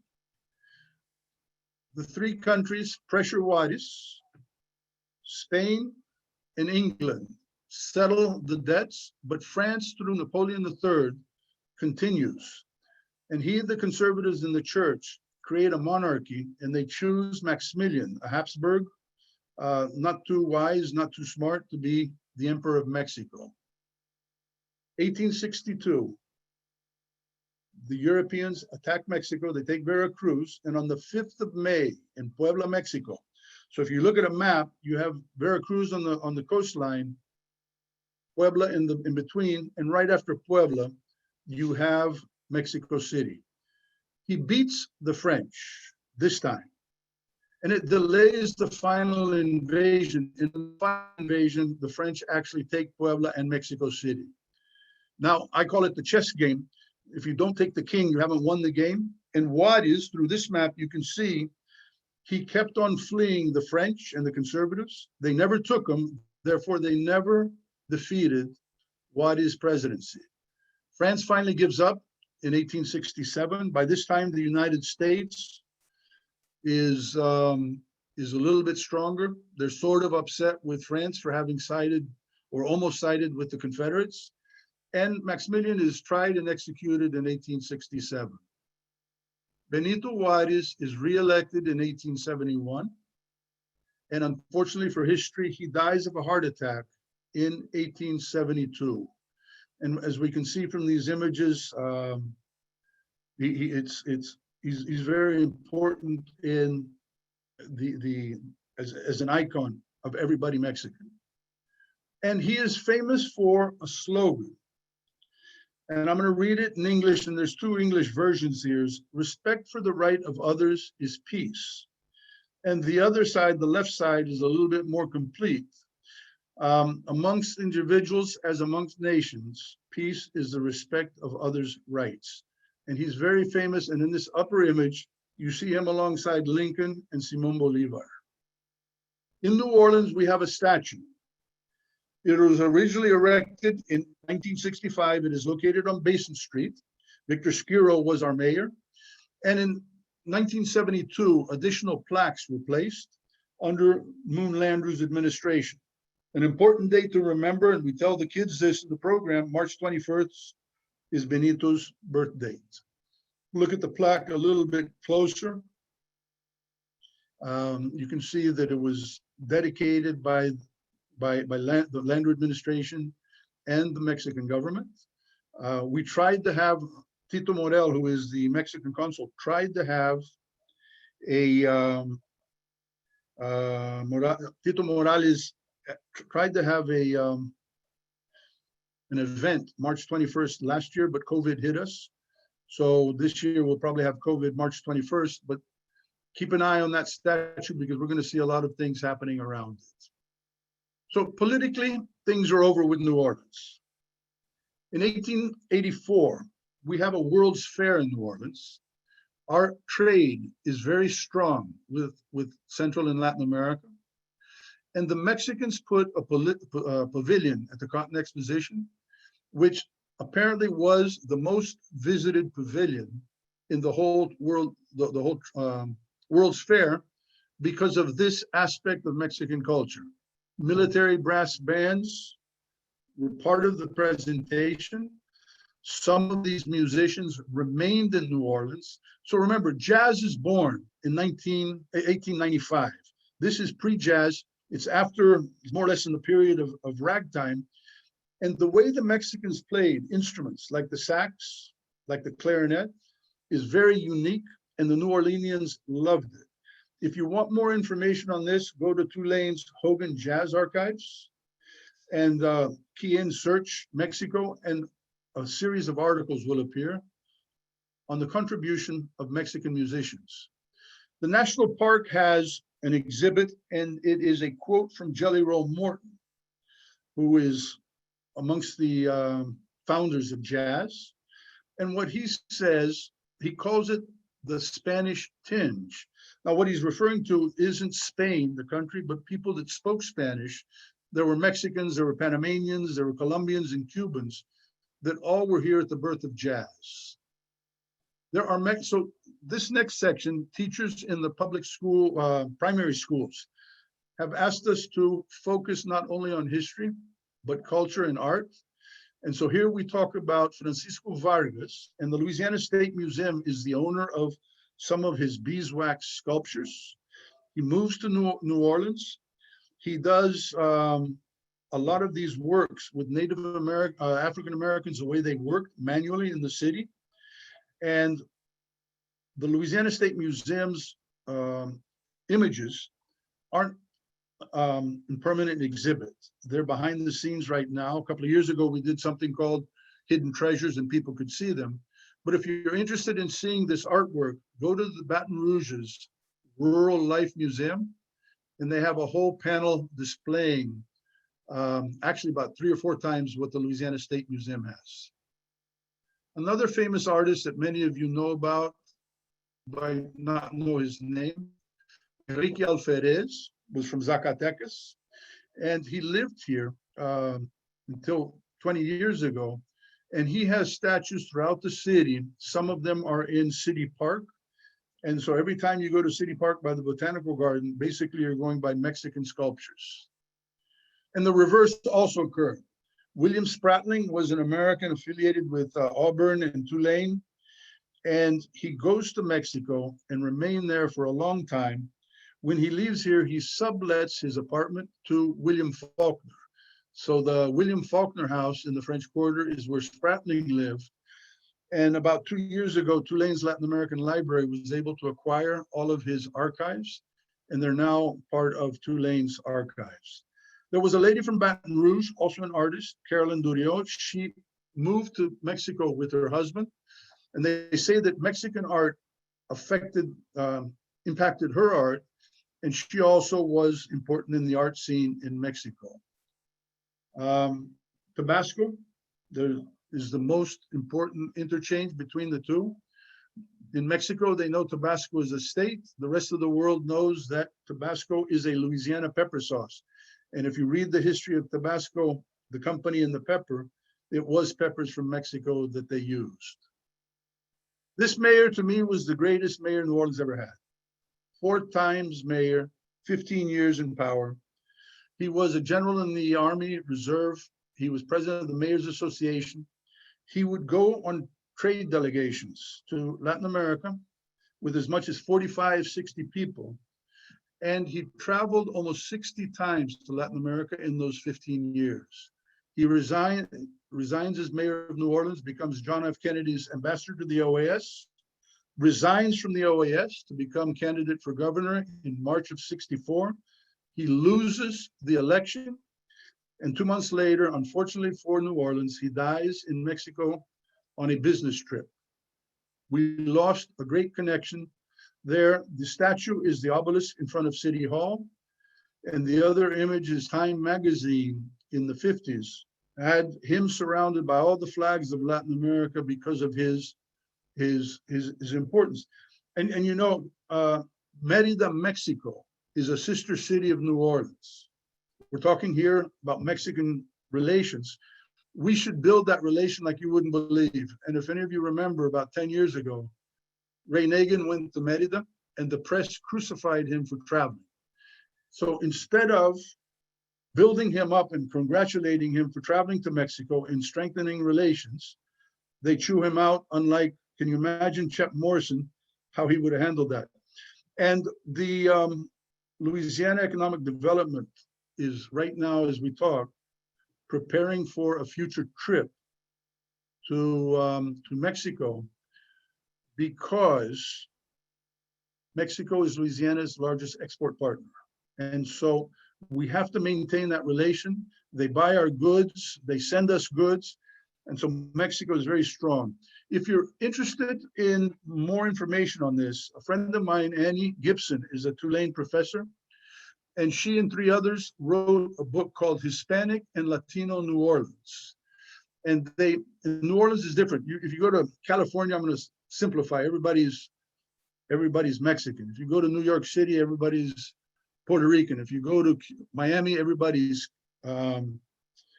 The three countries pressure Juarez. Spain and England settle the debts, but France, through Napoleon III, continues. And he, the conservatives in the church, create a monarchy, and they choose Maximilian, a Habsburg, not too wise, not too smart to be the Emperor of Mexico. 1862, the Europeans attack Mexico, they take Veracruz, and on the 5th of May in Puebla, Mexico. So if you look at a map, you have Veracruz on the coastline, Puebla in between, and right after Puebla, you have Mexico City. He beats the French this time, and it delays the final invasion. In the final invasion, the French actually take Puebla and Mexico City. Now, I call it the chess game. If you don't take the king, you haven't won the game. And Juarez, through this map, you can see He kept on fleeing the French and the conservatives. They never took him, therefore they never defeated Wadi's presidency. France finally gives up in 1867. By this time, the United States is a little bit stronger. They're sort of upset with France for having sided or almost sided with the Confederates. And Maximilian is tried and executed in 1867. Benito Juarez is reelected in 1871. And unfortunately for history, he dies of a heart attack in 1872. And as we can see from these images, he's very important in as an icon of everybody Mexican. And he is famous for a slogan. And I'm going to read it in English, and there's two English versions here. Respect for the right of others is peace. And the other side, the left side, is a little bit more complete. Amongst individuals as amongst nations, peace is the respect of others' rights. And he's very famous. And in this upper image, you see him alongside Lincoln and Simón Bolívar. In New Orleans, we have a statue. It was originally erected in 1965. It is located on Basin Street. Victor Skiro was our mayor. And in 1972, additional plaques were placed under Moon Landrieu's administration. An important date to remember, and we tell the kids this in the program, March 21st is Benito's birth date. Look at the plaque a little bit closer. You can see that it was dedicated by the Landrieu administration and the Mexican government. We tried to have, Tito Morel, who is the Mexican consul, tried to have Tito Morales tried to have an event March 21st last year, but COVID hit us. So this year we'll probably have COVID March 21st, but keep an eye on that statue because we're going to see a lot of things happening around it. So politically, things are over with New Orleans. In 1884, we have a World's Fair in New Orleans. Our trade is very strong with Central and Latin America. And the Mexicans put a pavilion at the Continental Exposition, which apparently was the most visited pavilion in the whole world, the whole World's Fair, because of this aspect of Mexican culture. Military brass bands were part of the presentation. Some of these musicians remained in New Orleans. So remember, jazz is born in 1895. This is pre-jazz. It's after, more or less in the period of ragtime. And the way the Mexicans played instruments like the sax, like the clarinet, is very unique, and the New Orleanians loved it. If you want more information on this, go to Tulane's Hogan Jazz Archives and key in search Mexico, and a series of articles will appear on the contribution of Mexican musicians. The National Park has an exhibit, and it is a quote from Jelly Roll Morton, who is amongst the founders of jazz. And what he says, he calls it the Spanish tinge. Now, what he's referring to isn't Spain, the country, but people that spoke Spanish. There were Mexicans, there were Panamanians, there were Colombians and Cubans that all were here at the birth of jazz. There are, so this next section, teachers in the public school, primary schools, have asked us to focus not only on history, but culture and art. And so here we talk about Francisco Vargas, and the Louisiana State Museum is the owner of some of his beeswax sculptures. He moves to New Orleans. He does a lot of these works with Native American, African Americans, the way they worked manually in the city. And the Louisiana State Museum's images aren't in permanent exhibit. They're behind the scenes right now. A couple of years ago, we did something called Hidden Treasures, and people could see them. But if you're interested in seeing this artwork, go to the Baton Rouge's Rural Life Museum, and they have a whole panel displaying actually about 3 or 4 times what the Louisiana State Museum has. Another famous artist that many of you know about, but not know his name, Enrique Alferez was from Zacatecas, and he lived here until 20 years ago. And he has statues throughout the city. Some of them are in City Park. And so every time you go to City Park by the Botanical Garden, basically you're going by Mexican sculptures. And the reverse also occurred. William Spratling was an American affiliated with Auburn and Tulane. And he goes to Mexico and remained there for a long time. When he leaves here, he sublets his apartment to William Faulkner. So the William Faulkner house in the French Quarter is where Spratling lived. And about 2 years ago, Tulane's Latin American Library was able to acquire all of his archives, and they're now part of Tulane's archives. There was a lady from Baton Rouge, also an artist, Carolyn Duriot. She moved to Mexico with her husband, and they say that Mexican art impacted her art, and she also was important in the art scene in Mexico. Tabasco, there is the most important interchange between the two. In Mexico, they know Tabasco is a state. The rest of the world knows that Tabasco is a Louisiana pepper sauce. And if you read the history of Tabasco, the company and the pepper, it was peppers from Mexico that they used. This mayor, to me, was the greatest mayor New Orleans ever had. 4 times mayor, 15 years in power. He was a general in the Army Reserve. He was president of the Mayor's Association. He would go on trade delegations to Latin America with as much as 45, 60 people. And he traveled almost 60 times to Latin America in those 15 years. He resigns as mayor of New Orleans, becomes John F. Kennedy's ambassador to the OAS, resigns from the OAS to become candidate for governor in March of '64. He loses the election. And 2 months later, unfortunately for New Orleans, he dies in Mexico on a business trip. We lost a great connection there. The statue is the obelisk in front of City Hall. And the other image is Time magazine in the 50s, had him surrounded by all the flags of Latin America because of his importance. And you know, Mérida, Mexico is a sister city of New Orleans. We're talking here about Mexican relations. We should build that relation like you wouldn't believe. And if any of you remember, about 10 years ago, Ray Nagin went to Mérida and the press crucified him for traveling. So instead of building him up and congratulating him for traveling to Mexico and strengthening relations, they chew him out, unlike, can you imagine Chet Morrison, how he would have handled that? And the Louisiana Economic Development is right now, as we talk, preparing for a future trip to Mexico, because Mexico is Louisiana's largest export partner. And so we have to maintain that relation. They buy our goods, they send us goods. And so Mexico is very strong. If you're interested in more information on this, a friend of mine, Annie Gibson, is a Tulane professor, and she and 3 others wrote a book called Hispanic and Latino New Orleans. And New Orleans is different. If you go to California, I'm going to simplify, everybody's Mexican. If you go to New York City, everybody's Puerto Rican. If you go to Miami, everybody's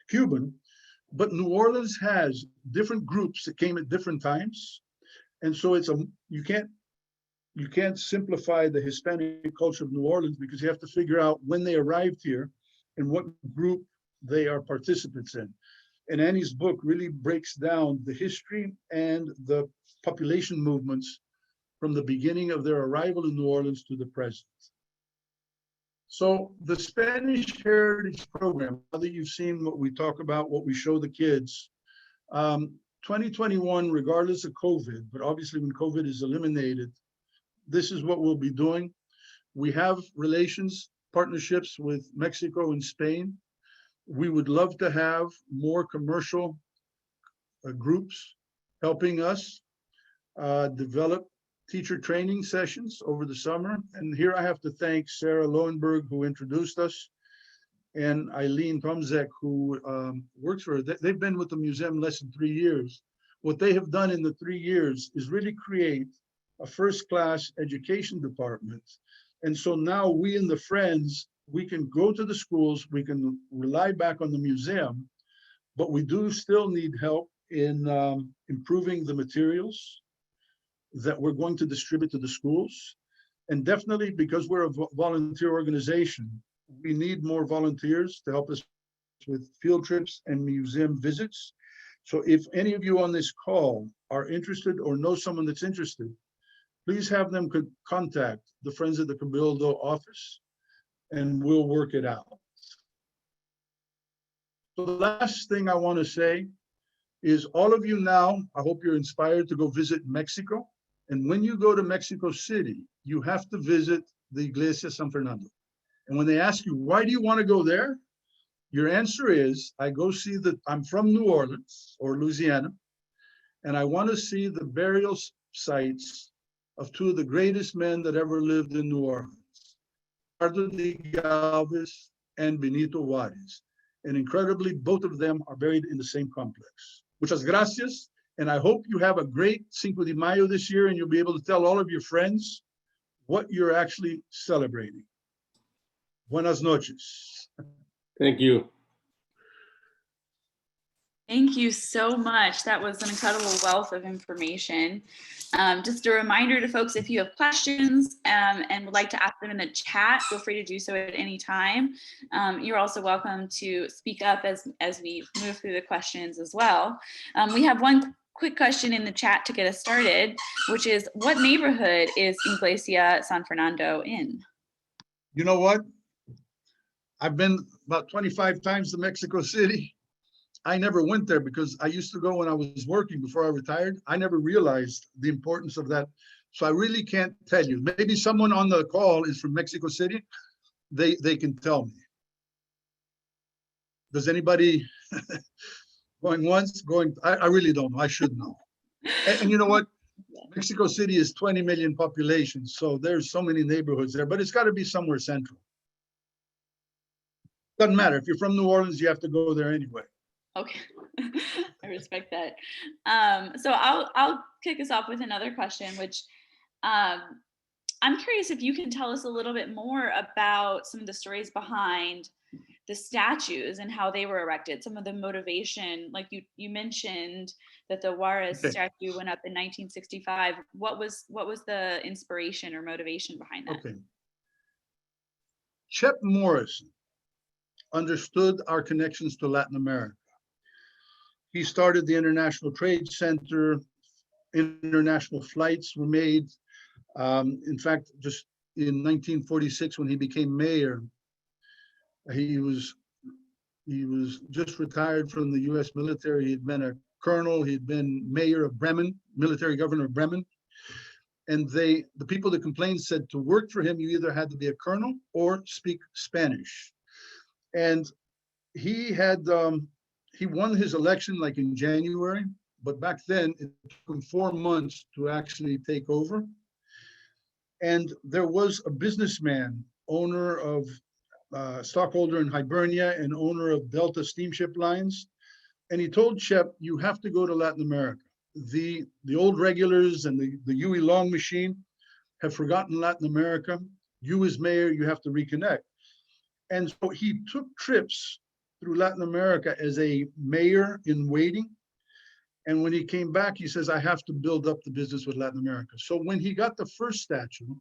Cuban. But New Orleans has different groups that came at different times. And so you can't simplify the Hispanic culture of New Orleans, because you have to figure out when they arrived here and what group they are participants in. And Annie's book really breaks down the history and the population movements from the beginning of their arrival in New Orleans to the present. So the Spanish Heritage Program, now that you've seen what we talk about, what we show the kids, 2021, regardless of COVID, but obviously when COVID is eliminated, this is what we'll be doing. We have relations, partnerships with Mexico and Spain. We would love to have more commercial groups helping us develop teacher training sessions over the summer. And here I have to thank Sarah Lowenberg, who introduced us, and Eileen Tomzek, who works for her. They've been with the museum less than 3 years. What they have done in the 3 years is really create a first-class education department. And so now we and the friends, we can go to the schools, we can rely back on the museum, but we do still need help in improving the materials that we're going to distribute to the schools. And definitely, because we're a volunteer organization, we need more volunteers to help us with field trips and museum visits. So if any of you on this call are interested or know someone that's interested, please have them contact the Friends of the Cabildo office and we'll work it out. So the last thing I want to say is all of you now, I hope you're inspired to go visit Mexico. And when you go to Mexico City, you have to visit the Iglesia San Fernando. And when they ask you, why do you want to go there? Your answer is, I'm from New Orleans or Louisiana, and I want to see the burial sites of two of the greatest men that ever lived in New Orleans, Ricardo de Galvez and Benito Juarez. And incredibly, both of them are buried in the same complex. Muchas gracias. And I hope you have a great Cinco de Mayo this year and you'll be able to tell all of your friends what you're actually celebrating. Buenas noches. Thank you. Thank you so much. That was an incredible wealth of information. Just a reminder to folks, if you have questions and would like to ask them in the chat, feel free to do so at any time. You're also welcome to speak up as we move through the questions as well. We have one quick question in the chat to get us started, which is, what neighborhood is Iglesia San Fernando in? You know what? I've been about 25 times to Mexico City. I never went there because I used to go when I was working before I retired. I never realized the importance of that. So I really can't tell you. Maybe someone on the call is from Mexico City. They can tell me. Does anybody going once, I really don't know. I should know. And you know what? Mexico City is 20 million population. So there's so many neighborhoods there, but it's got to be somewhere central. Doesn't matter. If you're from New Orleans, you have to go there anyway. Okay, I respect that. So I'll kick us off with another question, which I'm curious if you can tell us a little bit more about some of the stories behind the statues and how they were erected, some of the motivation, like you mentioned that the Juarez statue went up in 1965. What was the inspiration or motivation behind that? Okay. Chet Morrison understood our connections to Latin America. He started the International Trade Center. International flights were made. In fact, just in 1946, when he became mayor, he was just retired from the U.S. military. He'd been a colonel. He'd been mayor of Bremen, military governor of Bremen. And the people that complained said to work for him, you either had to be a colonel or speak Spanish. And he had he won his election like in January, but back then it took him 4 months to actually take over. And there was a businessman, owner of stockholder in Hibernia and owner of Delta Steamship Lines. And he told Shep, you have to go to Latin America. The old regulars and the Huey Long machine have forgotten Latin America. You as mayor, you have to reconnect. And so he took trips through Latin America as a mayor in waiting. And when he came back, he says, I have to build up the business with Latin America. So when he got the first statue,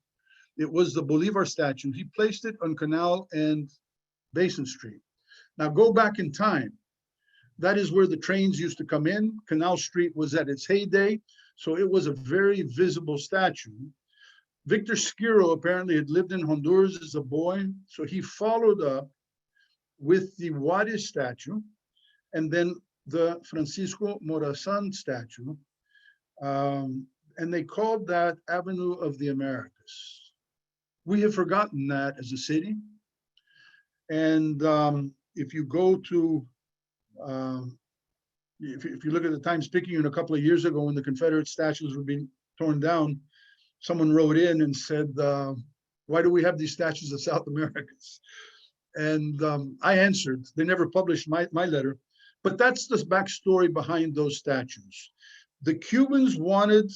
it was the Bolivar statue. He placed it on Canal and Basin Street. Now go back in time. That is where the trains used to come in. Canal Street was at its heyday. So it was a very visible statue. Victor Skiro apparently had lived in Honduras as a boy. So he followed up with the Juarez statue and then the Francisco Morazan statue. And they called that Avenue of the Americas. We have forgotten that as a city. And if you go to, if you look at the Times-Picayune a couple of years ago when the Confederate statues were being torn down, someone wrote in and said, why do we have these statues of South Americans? And I answered, they never published my letter, but that's the backstory behind those statues. The Cubans wanted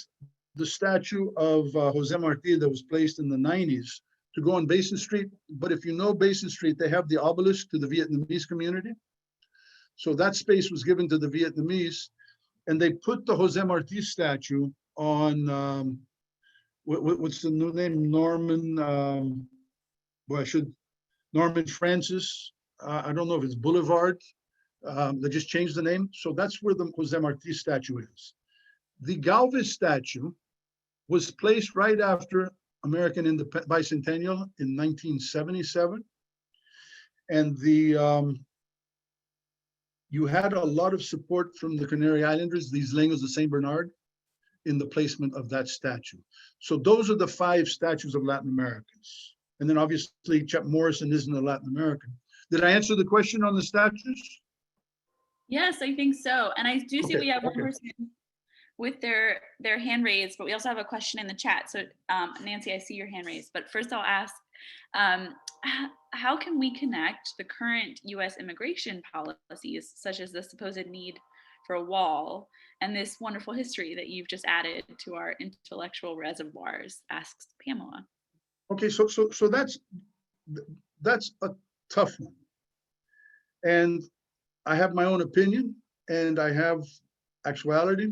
the statue of Jose Marti that was placed in the 90s to go on Basin Street. But if you know Basin Street, they have the obelisk to the Vietnamese community. So that space was given to the Vietnamese, and they put the Jose Marti statue on, what's the new name? Norman Francis. I don't know if it's Boulevard. They just changed the name. So that's where the Jose Marti statue is. The Galvez statue was placed right after American Bicentennial in 1977. And you had a lot of support from the Canary Islanders, these Isleños de Saint Bernard, in the placement of that statue. So those are the 5 statues of Latin Americans. And then obviously Chet Morrison isn't a Latin American. Did I answer the question on the statues? Yes, I think so. And I do see Okay, we have one okay. person with their hand raised, but we also have a question in the chat. So Nancy, I see your hand raised, but first I'll ask, how can we connect the current US immigration policies, such as the supposed need for a wall, and this wonderful history that you've just added to our intellectual reservoirs, asks Pamela. Okay, so that's a tough one. And I have my own opinion, and I have actuality.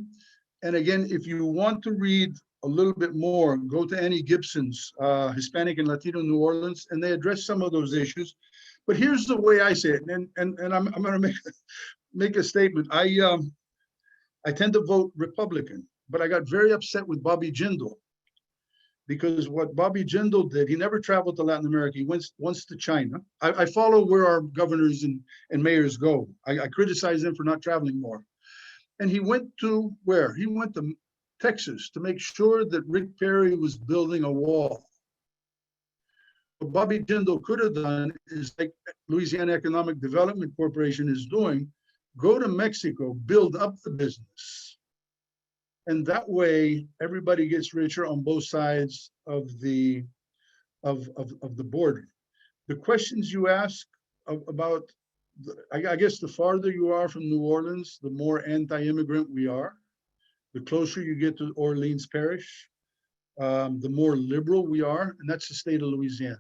And again, if you want to read a little bit more, go to Annie Gibson's Hispanic and Latino New Orleans, and they address some of those issues. But here's the way I say it, and I'm going to make a statement. I tend to vote Republican, but I got very upset with Bobby Jindal, because what Bobby Jindal did, he never traveled to Latin America. He went once to China. I follow where our governors and mayors go. I criticize them for not traveling more. And he went to where? He went to Texas to make sure that Rick Perry was building a wall. What Bobby Jindal could have done is, like Louisiana Economic Development Corporation is doing, go to Mexico, build up the business. And that way, everybody gets richer on both sides of the border. The questions you ask about, I guess the farther you are from New Orleans, the more anti-immigrant we are. The closer you get to Orleans Parish, the more liberal we are, and that's the state of Louisiana.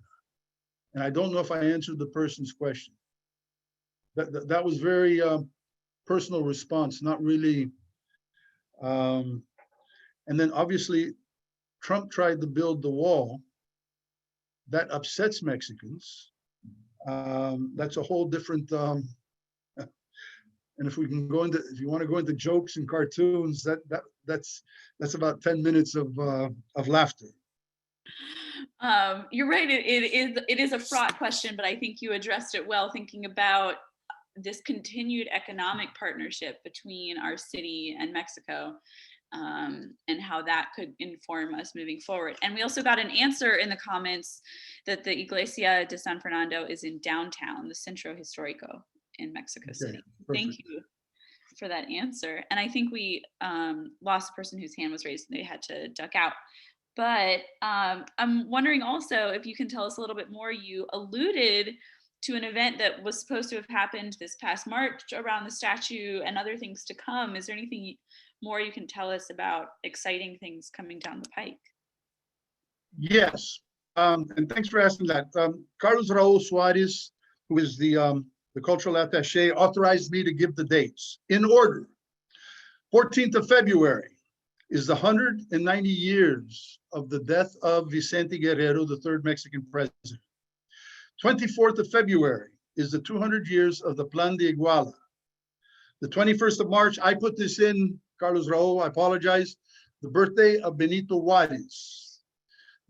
And I don't know if I answered the person's question. That was very personal response, not really. And then obviously, Trump tried to build the wall. That upsets Mexicans. That's a whole different. And if we can go into, if you want to go into jokes and cartoons, that's about 10 minutes of laughter. You're right. It is a fraught question, but I think you addressed it well, thinking about this continued economic partnership between our city and Mexico, and how that could inform us moving forward. And we also got an answer in the comments that the Iglesia de San Fernando is in downtown, the Centro Histórico in Mexico City. Perfect. Thank you for that answer. And I think we lost a person whose hand was raised and they had to duck out. But I'm wondering also if you can tell us a little bit more. You alluded to an event that was supposed to have happened this past March around the statue and other things to come. Is there anything more you can tell us about exciting things coming down the pike? Yes, and thanks for asking that. Carlos Raul Suarez, who is the cultural attaché, authorized me to give the dates in order. 14th of February is the 190 years of the death of Vicente Guerrero, the third Mexican president. 24th of February is the 200 years of the Plan de Iguala. The 21st of March, I put this in, Carlos Raul, I apologize, the birthday of Benito Juarez.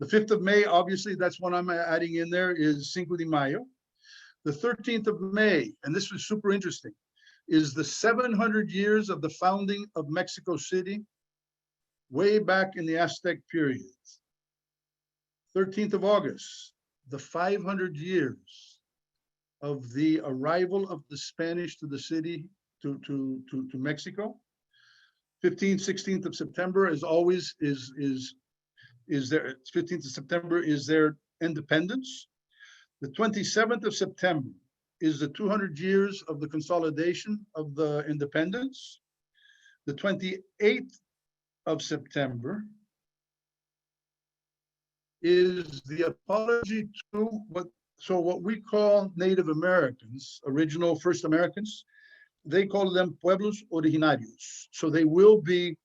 The 5th of May, obviously, that's what I'm adding in there, is Cinco de Mayo. The 13th of May, and this was super interesting, is the 700 years of the founding of Mexico City, way back in the Aztec period. 13th of August, the 500 years of the arrival of the Spanish to the city, to Mexico. 15th, 16th of September, as always, is their 15th of September is their independence. The 27th of September is the 200 years of the consolidation of the independence. The 28th of September is the apology to what we call Native Americans, original first Americans. They call them pueblos originarios. So they will be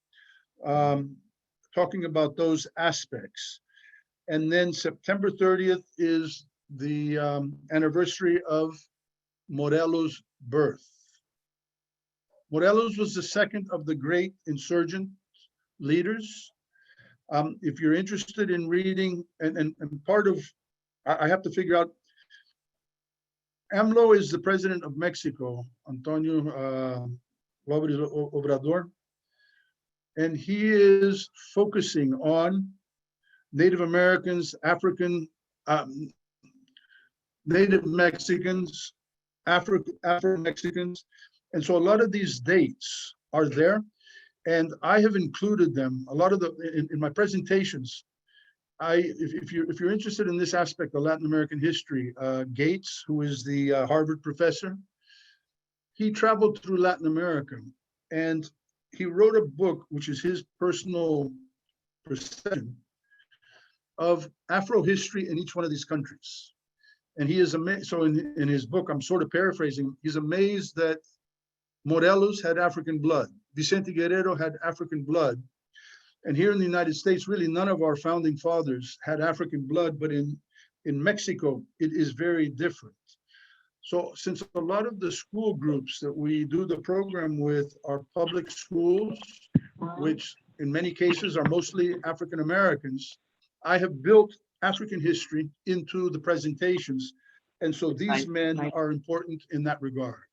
talking about those aspects. And then September 30th is the anniversary of Morelos' birth. Morelos was the second of the great insurgent leaders. If you're interested in reading, and part of, I have to figure out, AMLO is the president of Mexico, Antonio López Obrador, and he is focusing on Native Americans, Native Mexicans, Afro-Mexicans. And so a lot of these dates are there, and I have included them. A lot of in my presentations, if you're interested in this aspect of Latin American history, Gates, who is the Harvard professor, he traveled through Latin America, and he wrote a book, which is his personal perception of Afro history in each one of these countries. And he is amazed. So in his book, I'm sort of paraphrasing, he's amazed that Morelos had African blood. Vicente Guerrero had African blood. And here in the United States, really none of our founding fathers had African blood, but in Mexico, it is very different. So since a lot of the school groups that we do the program with are public schools, which in many cases are mostly African Americans, I have built African history into the presentations. And so these men are important in that regard.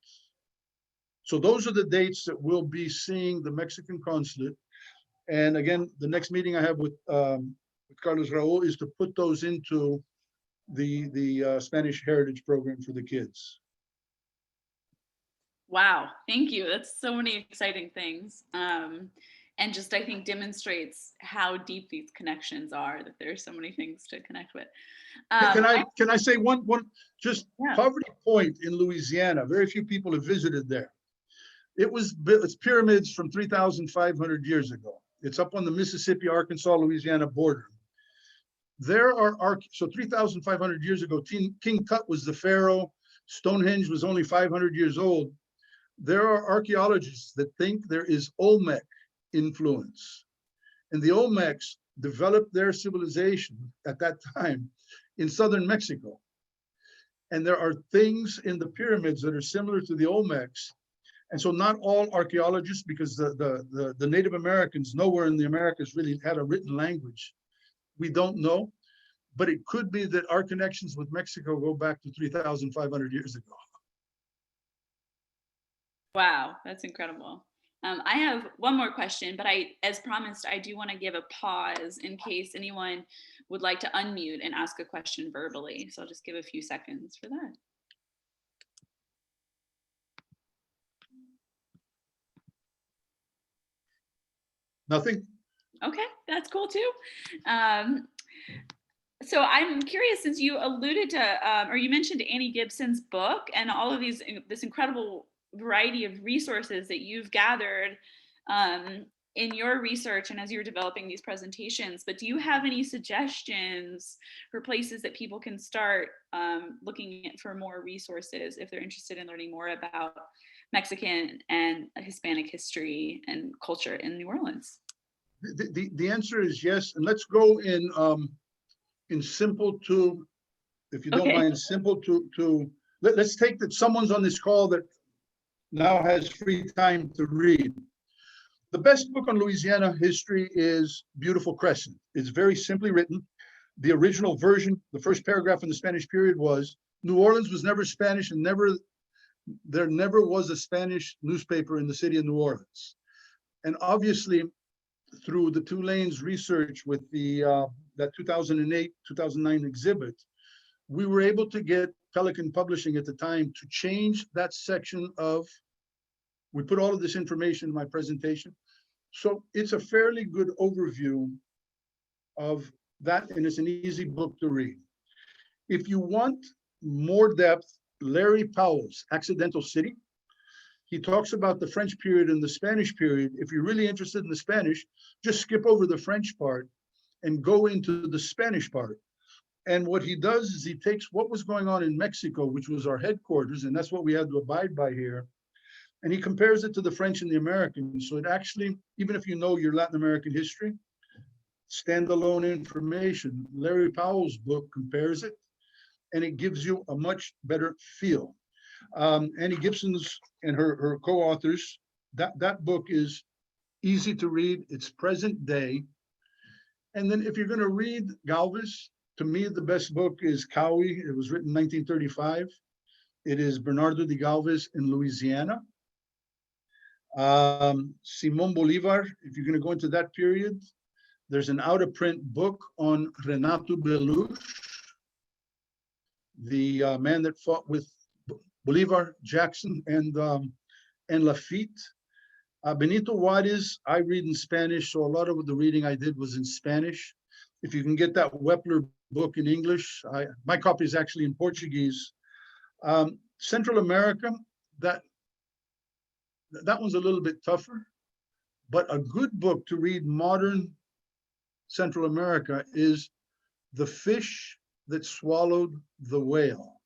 So those are the dates that we'll be seeing the Mexican consulate. And again, the next meeting I have with Carlos Raul is to put those into the Spanish Heritage Program for the kids. Wow, thank you. That's so many exciting things. And just, I think, demonstrates how deep these connections are, that there's so many things to connect with. Can I say one just yeah. Poverty Point in Louisiana, very few people have visited there. It's pyramids from 3,500 years ago. It's up on the Mississippi, Arkansas, Louisiana border. There are, so 3,500 years ago, King Tut was the pharaoh. Stonehenge was only 500 years old. There are archaeologists that think there is Olmec influence. And the Olmecs developed their civilization at that time in southern Mexico. And there are things in the pyramids that are similar to the Olmecs. And so not all archaeologists, because the Native Americans nowhere in the Americas really had a written language. We don't know, but it could be that our connections with Mexico go back to 3,500 years ago. Wow, that's incredible. I have one more question, but as promised, I do want to give a pause in case anyone would like to unmute and ask a question verbally. So I'll just give a few seconds for that. Nothing? Okay, that's cool too. So I'm curious, since you alluded to, or you mentioned Annie Gibson's book and all of this incredible variety of resources that you've gathered in your research and as you're developing these presentations, but do you have any suggestions for places that people can start looking for more resources if they're interested in learning more about Mexican and Hispanic history and culture in New Orleans? The answer is yes, and let's go in simple to, if you don't mind, simple to let's take that someone's on this call that now has free time to read. The best book on Louisiana history is Beautiful Crescent. It's very simply written. The original version, the first paragraph in the Spanish period was, New Orleans was never Spanish and there never was a Spanish newspaper in the city of New Orleans. And obviously, through the Tulane's research with that 2008-2009 exhibit, we were able to get Pelican Publishing at the time to change that section of, we put all of this information in my presentation. So it's a fairly good overview of that, and it's an easy book to read. If you want more depth, Larry Powell's Accidental City, he talks about the French period and the Spanish period. If you're really interested in the Spanish, just skip over the French part and go into the Spanish part. And what he does is he takes what was going on in Mexico, which was our headquarters, and that's what we had to abide by here, and he compares it to the French and the Americans. So it actually, even if you know your Latin American history, standalone information, Larry Powell's book compares it, and it gives you a much better feel. Annie Gibson's and her co-authors, that book is easy to read. It's present day. And then if you're going to read Galvez, to me, the best book is Cowie. It was written in 1935. It is Bernardo de Galvez in Louisiana. Simon Bolivar, if you're going to go into that period, there's an out-of-print book on Renato Belush, the man that fought with Bolivar, Jackson, and Lafitte. Benito Juarez, I read in Spanish, so a lot of the reading I did was in Spanish. If you can get that Wepler book in English, my copy is actually in Portuguese. Central America, that one's a little bit tougher, but a good book to read modern Central America is The Fish That Swallowed the Whale.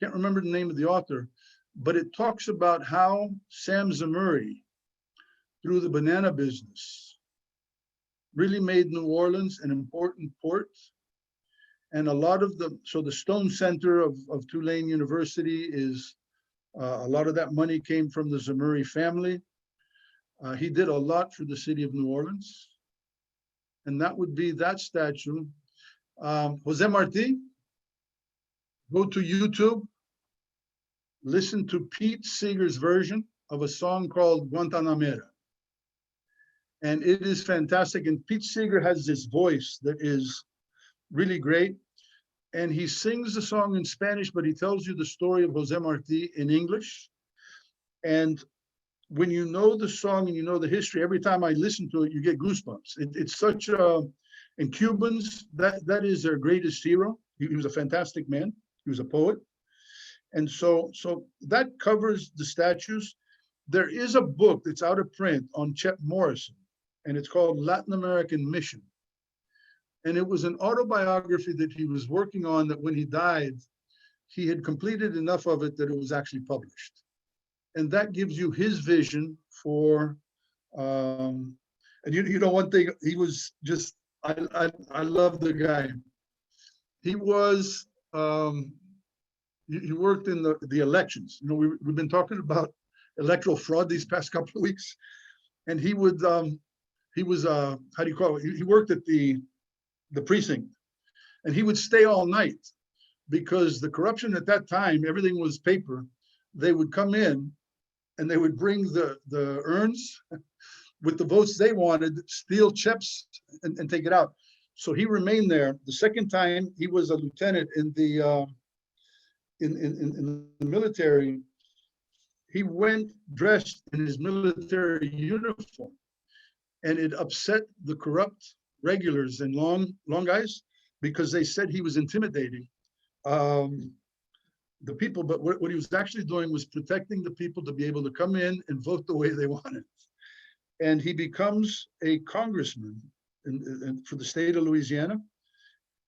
Can't remember the name of the author, but it talks about how Sam Zamuri, through the banana business, really made New Orleans an important port. And a lot of so the Stone Center of Tulane University is, a lot of that money came from the Zamuri family. He did a lot for the city of New Orleans. And that would be that statue. Jose Marti, go to YouTube, listen to Pete Seeger's version of a song called Guantanamera. And it is fantastic. And Pete Seeger has this voice that is really great. And he sings the song in Spanish, but he tells you the story of Jose Marti in English. And when you know the song and you know the history, every time I listen to it, you get goosebumps. It's such a, and Cubans, that is their greatest hero. He was a fantastic man. He was a poet. And so that covers the statues. There is a book that's out of print on Chet Morrison, and it's called Latin American Mission. And it was an autobiography that he was working on, that when he died, he had completed enough of it that it was actually published. And that gives you his vision for, and you know, one thing, he was just, I love the guy. He was, he worked in the elections. You know, we've been talking about electoral fraud these past couple of weeks. And he would, he was, how do you call it? He worked at the precinct, and he would stay all night because the corruption at that time, everything was paper. They would come in and they would bring the urns with the votes they wanted, steal chips and take it out. So he remained there. The second time he was a lieutenant in the military. He went dressed in his military uniform, and it upset the corrupt regulars and long guys, because they said he was intimidating the people. But what he was actually doing was protecting the people to be able to come in and vote the way they wanted. And he becomes a congressman for the state of Louisiana.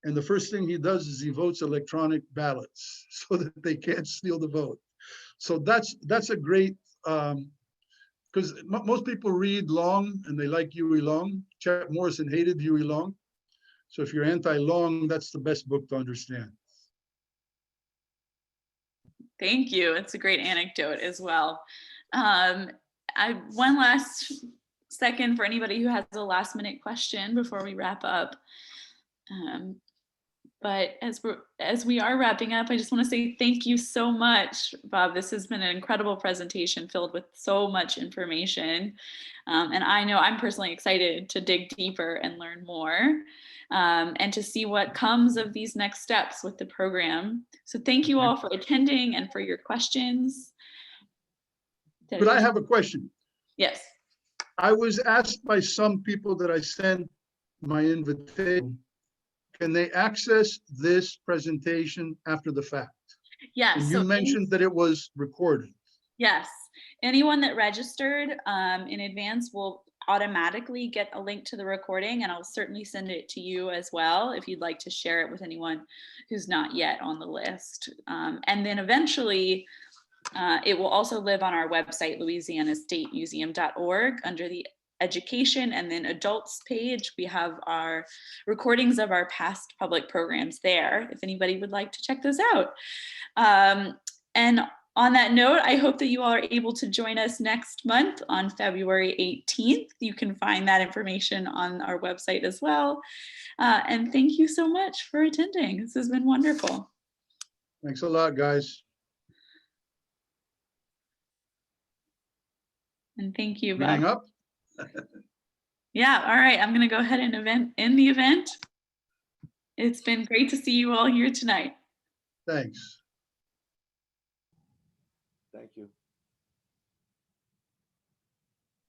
And the first thing he does is he votes electronic ballots so that they can't steal the vote. So that's a great, because most people read Long and they like Huey Long. Chet Morrison hated Huey Long. So if you're anti-Long, that's the best book to understand. Thank you. It's a great anecdote as well. One last second for anybody who has a last minute question before we wrap up. But as we are wrapping up, I just want to say thank you so much, Bob. This has been an incredible presentation filled with so much information. And I know I'm personally excited to dig deeper and learn more, and to see what comes of these next steps with the program. So thank you all for attending and for your questions. But I have a question. Yes. I was asked by some people that I sent my invitation, can they access this presentation after the fact? Yes. And you mentioned that it was recorded. Yes. Anyone that registered in advance will automatically get a link to the recording, and I'll certainly send it to you as well if you'd like to share it with anyone who's not yet on the list. And then eventually it will also live on our website, louisianastatemuseum.org, under the education and then adults page. We have our recordings of our past public programs there, if anybody would like to check those out. And on that note, I hope that you all are able to join us next month on February 18th. You can find that information on our website as well. And thank you so much for attending. This has been wonderful. Thanks a lot, guys. And thank you, Bob. Hang up. Yeah, all right. I'm going to go ahead and end the event. It's been great to see you all here tonight. Thanks. Thank you.